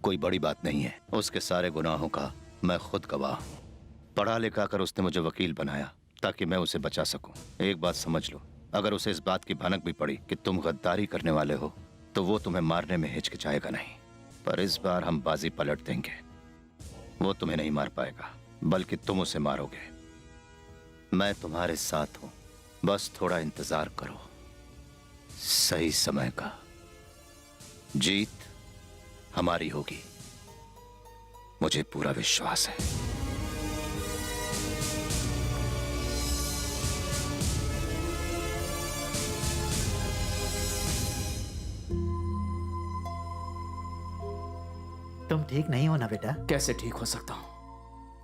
कोई बड़ी बात नहीं है। उसके सारे गुनाहों का मैं खुद गवाह हूं। पढ़ा लिखा कर उसने मुझे वकील बनाया ताकि मैं उसे बचा सकूं। एक बात समझ लो, अगर उसे इस बात की भनक भी पड़ी कि तुम गद्दारी करने वाले हो, तो वो तुम्हें मारने में हिचकिचाएगा नहीं। पर इस बार हम बाजी पलट देंगे। वो तुम्हें नहीं मार पाएगा, बल्कि तुम उसे मारोगे। मैं तुम्हारे साथ हूं, बस थोड़ा इंतजार करो सही समय का। जीत हमारी होगी, मुझे पूरा विश्वास है। तुम ठीक नहीं हो ना बेटा? कैसे ठीक हो सकता हूं?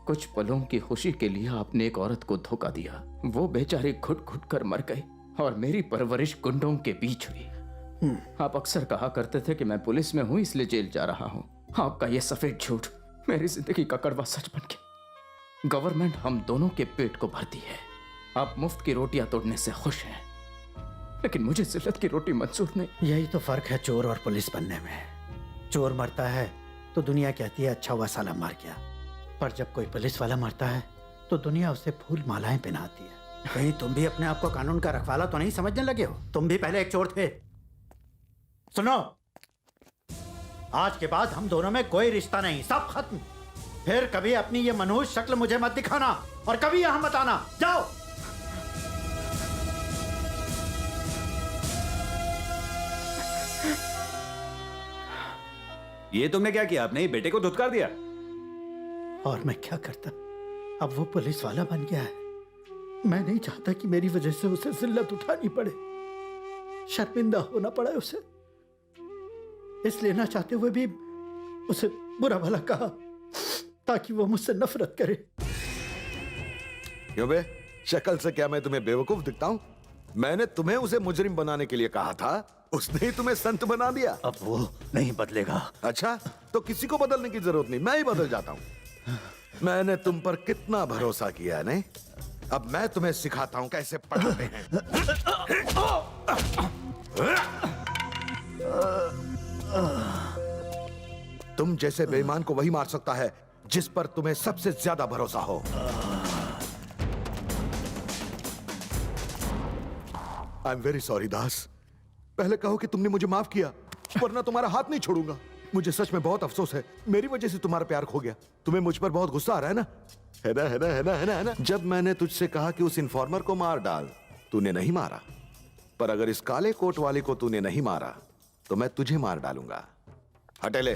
कुछ पलों की खुशी के लिए आपने एक औरत को धोखा दिया। वो बेचारी घुट घुट कर मर गई और मेरी परवरिश गुंडों के बीच हुई। आप अक्सर कहा करते थे कि मैं पुलिस में हूं इसलिए जेल जा रहा हूं। आपका ये सफेद झूठ मेरी जिंदगी का कड़वा सच बन गया। गवर्नमेंट हम दोनों के पेट को भरती है। आप मुफ्त की रोटियां तोड़ने से खुश हैं, लेकिन मुझे जिल्लत की रोटी मंजूर नहीं। यही तो फर्क है चोर और पुलिस बनने में। चोर मरता है तो दुनिया कहती है अच्छा हुआ साला मार गया, पर जब कोई पुलिस वाला मरता है तो दुनिया उसे फूल मालाएं पहनाती है। कहीं तुम भी अपने आप को कानून का रखवाला तो नहीं समझने लगे हो? तुम भी पहले एक चोर थे। सुनो, आज के बाद हम दोनों में कोई रिश्ता नहीं, सब खत्म। फिर कभी अपनी ये मनहूस शक्ल मुझे मत दिखाना और कभी यहां मत आना। जाओ। ये तुमने क्या किया? अपने ही बेटे को धुतकार दिया। और मैं क्या करता? अब वो पुलिस वाला बन गया है। मैं नहीं चाहता कि मेरी वजह से उसे जिल्लत उठानी पड़े, शर्मिंदा होना पड़ा उसे। इसलिए ना चाहते हुए भी उसे बुरा भला कहा ताकि वो मुझसे नफरत करे। क्यों बे, शक्ल से क्या मैं तुम्हें बेवकूफ दिखता हूं? मैंने तुम्हें उसे मुजरिम बनाने के लिए कहा था, उसने ही तुम्हें संत बना दिया। अब वो नहीं बदलेगा। अच्छा, तो किसी को बदलने की जरूरत नहीं, मैं ही बदल जाता हूं। मैंने तुम पर कितना भरोसा किया है, नहीं? अब मैं तुम्हें सिखाता हूं कैसे पढ़ाते हैं। तुम जैसे बेईमान को वही मार सकता है जिस पर तुम्हें सबसे ज्यादा भरोसा हो। आई एम वेरी सॉरी दास। पहले कहो कि तुमने मुझे माफ किया, वरना तुम्हारा हाथ नहीं छोड़ूंगा। मुझे सच में बहुत अफसोस है, मेरी वजह से तुम्हारा प्यार खो गया। तुम्हें मुझ पर बहुत गुस्सा आ रहा है ना? है ना, है ना, है ना, है ना, है ना? जब मैंने तुझसे कहा कि उस इन्फॉर्मर को मार डाल, तूने नहीं मारा। पर अगर इस काले कोट वाले को तूने नहीं मारा तो मैं तुझे मार डालूंगा। हटे ले।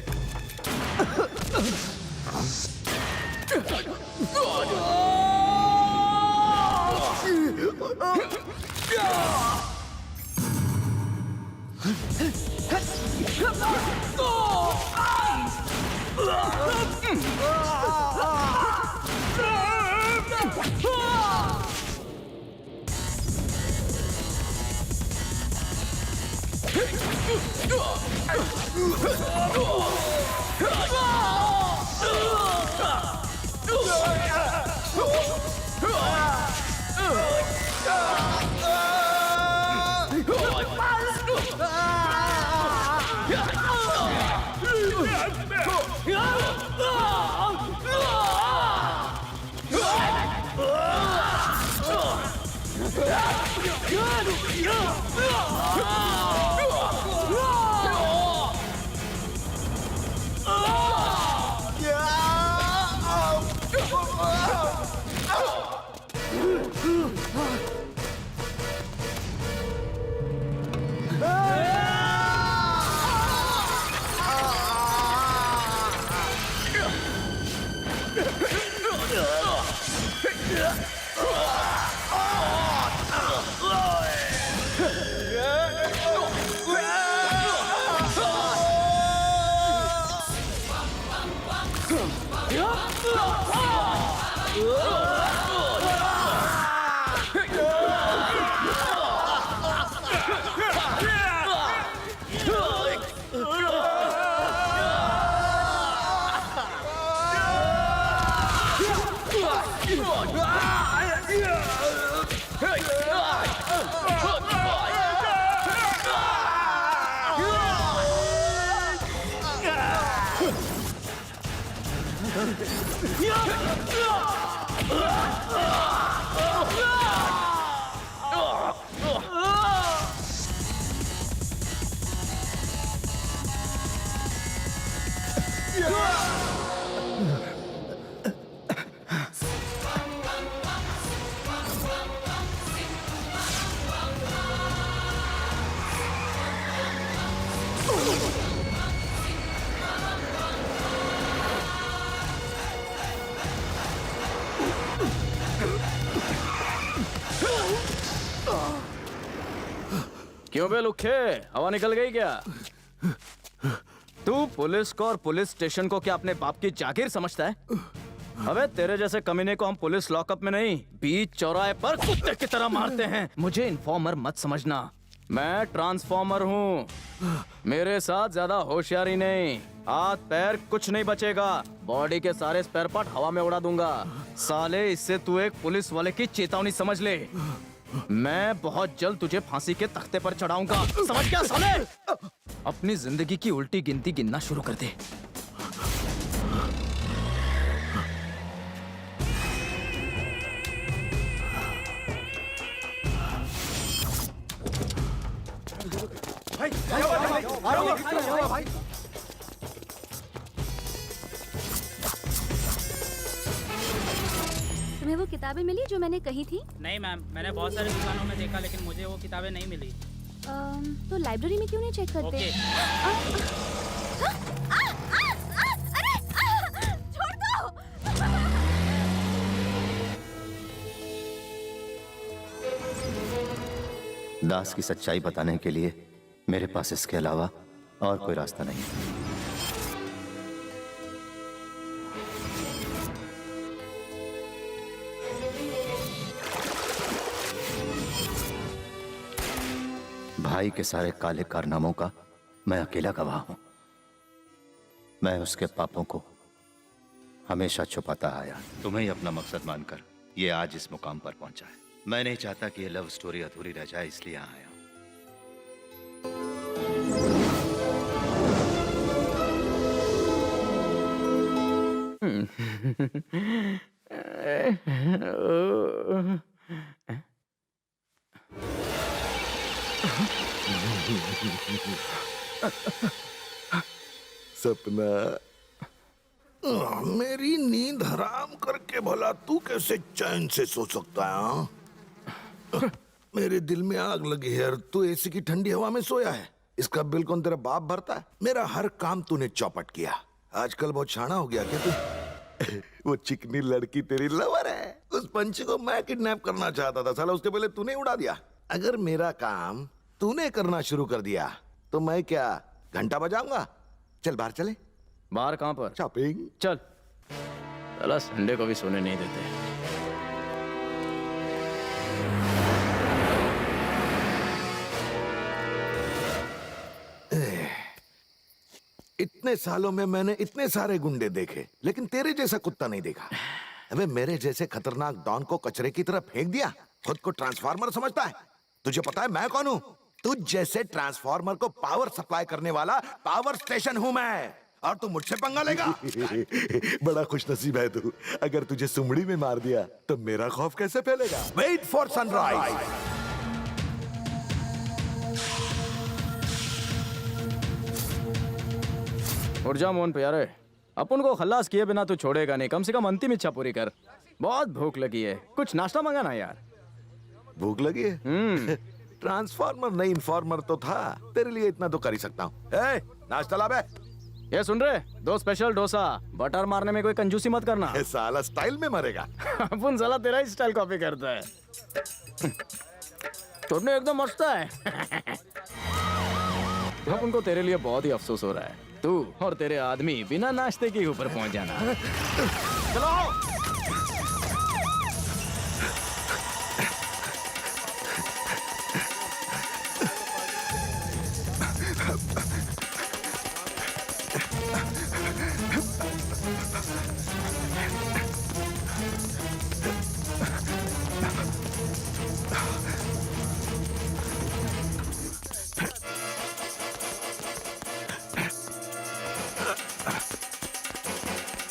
क्यों बे लुखे, हवा निकल गई क्या? तू पुलिस को और पुलिस स्टेशन को क्या अपने बाप की जागीर समझता है? अबे तेरे जैसे कमीने को हम पुलिस लॉकअप में नहीं, बीच चौराहे पर कुत्ते की तरह मारते हैं। मुझे इन्फॉर्मर मत समझना, मैं ट्रांसफॉर्मर हूँ। मेरे साथ ज्यादा होशियारी नहीं, हाथ पैर कुछ नहीं बचेगा। बॉडी के सारे स्पेयर पार्ट हवा में उड़ा दूंगा। साले, इससे तू एक पुलिस वाले की चेतावनी समझ ले। मैं बहुत जल्द तुझे फांसी के तख्ते पर चढ़ाऊंगा, समझ क्या साले? अपनी जिंदगी की उल्टी गिनती गिनना शुरू कर दे। भाई तुम्हें वो किताबें मिली जो मैंने कही थी? नहीं मैम, मैंने बहुत सारी दुकानों में देखा लेकिन मुझे वो किताबें नहीं मिली। तो लाइब्रेरी में क्यों नहीं चेक करते? ओके। अरे छोड़ दो। दास की सच्चाई बताने के लिए मेरे पास इसके अलावा और कोई रास्ता नहीं है। भाई के सारे काले कारनामों का मैं अकेला गवाह हूं। मैं उसके पापों को हमेशा छुपाता आया। तुम्हें ही अपना मकसद मानकर ये आज इस मुकाम पर पहुंचा है। मैं नहीं चाहता कि ये लव स्टोरी अधूरी रह जाए, इसलिए यहाँ आया हूँ। सपना, मेरी नींद हराम करके भला तू कैसे चैन से सो सकता है? हाँ? मेरे दिल में आग लगी है और तू एसी की ठंडी हवा में सोया है। इसका बिल कौन तेरा बाप भरता है? मेरा हर काम तूने चौपट किया। आजकल बहुत शाना हो गया क्या तू? वो चिकनी लड़की तेरी लवर है। उस पंछी को मैं किडनैप करना चाहता था, साला उसके पहले तूने उड़ा दिया। अगर मेरा काम तूने करना शुरू कर दिया तो मैं क्या घंटा बजाऊंगा? चल बाहर चले। बाहर कहाँ पर? शॉपिंग। चल। साला संडे को भी सोने नहीं देते। इतने सालों में मैंने इतने सारे गुंडे देखे, लेकिन तेरे जैसा कुत्ता नहीं देखा। अबे मेरे जैसे खतरनाक डॉन को कचरे की तरह फेंक दिया। खुद को ट्रांसफार्मर समझता है। तुझे पता है मैं कौन हूँ? तुझ जैसे ट्रांसफार्मर को पावर सप्लाई करने वाला पावर स्टेशन हूँ मैं। और तू मुझसे पंगा लेगा? बड़ा खुश नसीब है तू। अगर तुझे सुमड़ी में मार दिया तो मेरा खौफ कैसे फैलेगा? Wait for sunrise. उठ जा मोहन प्यारे, अपन को खल्लास किए बिना तू छोड़ेगा नहीं। कम से कम अंतिम इच्छा पूरी कर। बहुत भूख लगी है, कुछ नाश्ता मंगाना यार। भूख लगी है? ट्रांसफार्मर नहीं इन्फॉर्मर तो था। तेरे लिए इतना तो कर ही सकता हूँ। नाश्ता ला बे। ये सुन रहे, 2 स्पेशल डोसा। बटर मारने में कोई कंजूसी मत करना। साला स्टाइल में मरेगा। अपन साला तेरा ही स्टाइल कॉपी करता है। तुमने एकदम मस्त है। अब उनको तेरे लिए बहुत ही अफसोस हो रहा है। तू और तेरे आदमी बिना नाश्ते के ऊपर पहुंच जाना। चलो।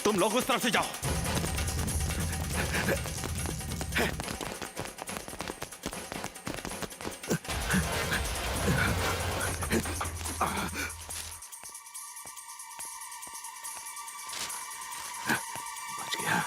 तुम लोग उस तरफ से जाओ। बच गया।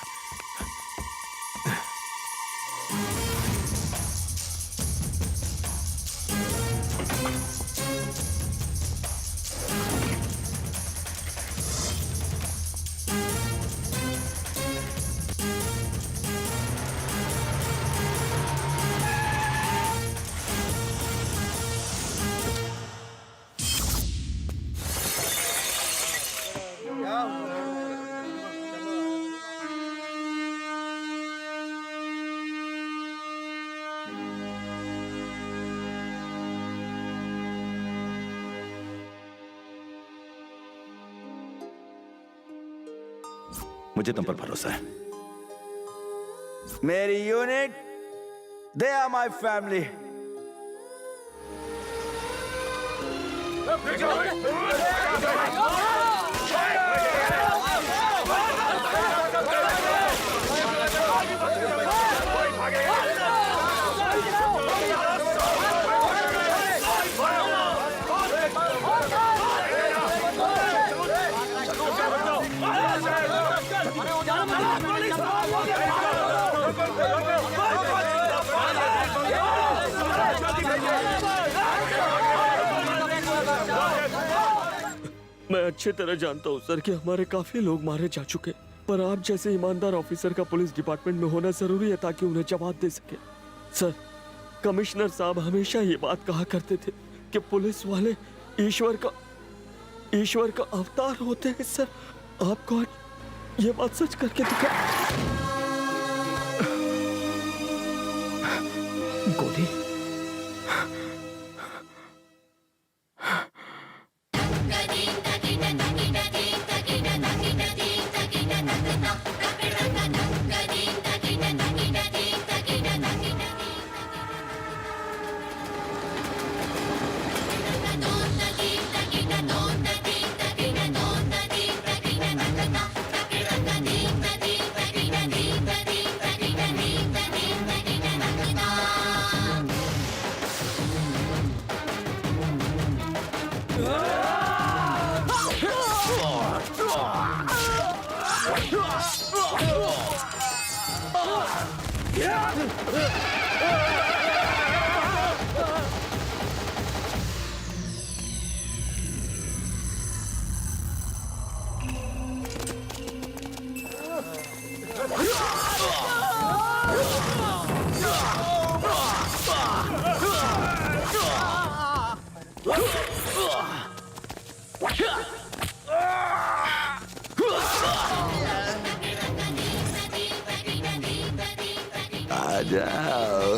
मुझे तुम पर भरोसा है। मेरी unit, they are my family. मैं अच्छे तरह जानता हूँ सर कि हमारे काफी लोग मारे जा चुके, पर आप जैसे ईमानदार ऑफिसर का पुलिस डिपार्टमेंट में होना जरूरी है ताकि उन्हें जवाब दे सके। सर, कमिश्नर साहब हमेशा ये बात कहा करते थे कि पुलिस वाले ईश्वर का अवतार होते हैं। सर, आपको ये बात सच करके दिखा। गोली। आ जाओ।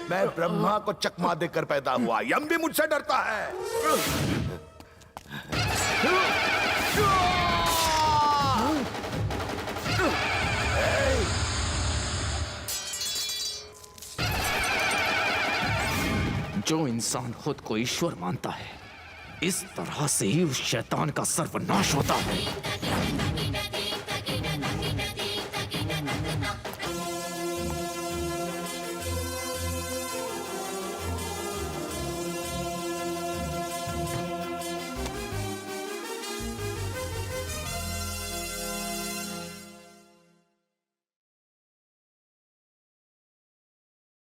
मैं ब्रह्मा को चकमा देकर पैदा हुआ, यम भी मुझसे डरता है। जो इंसान खुद को ईश्वर मानता है, इस तरह से ही उस शैतान का सर्वनाश होता है।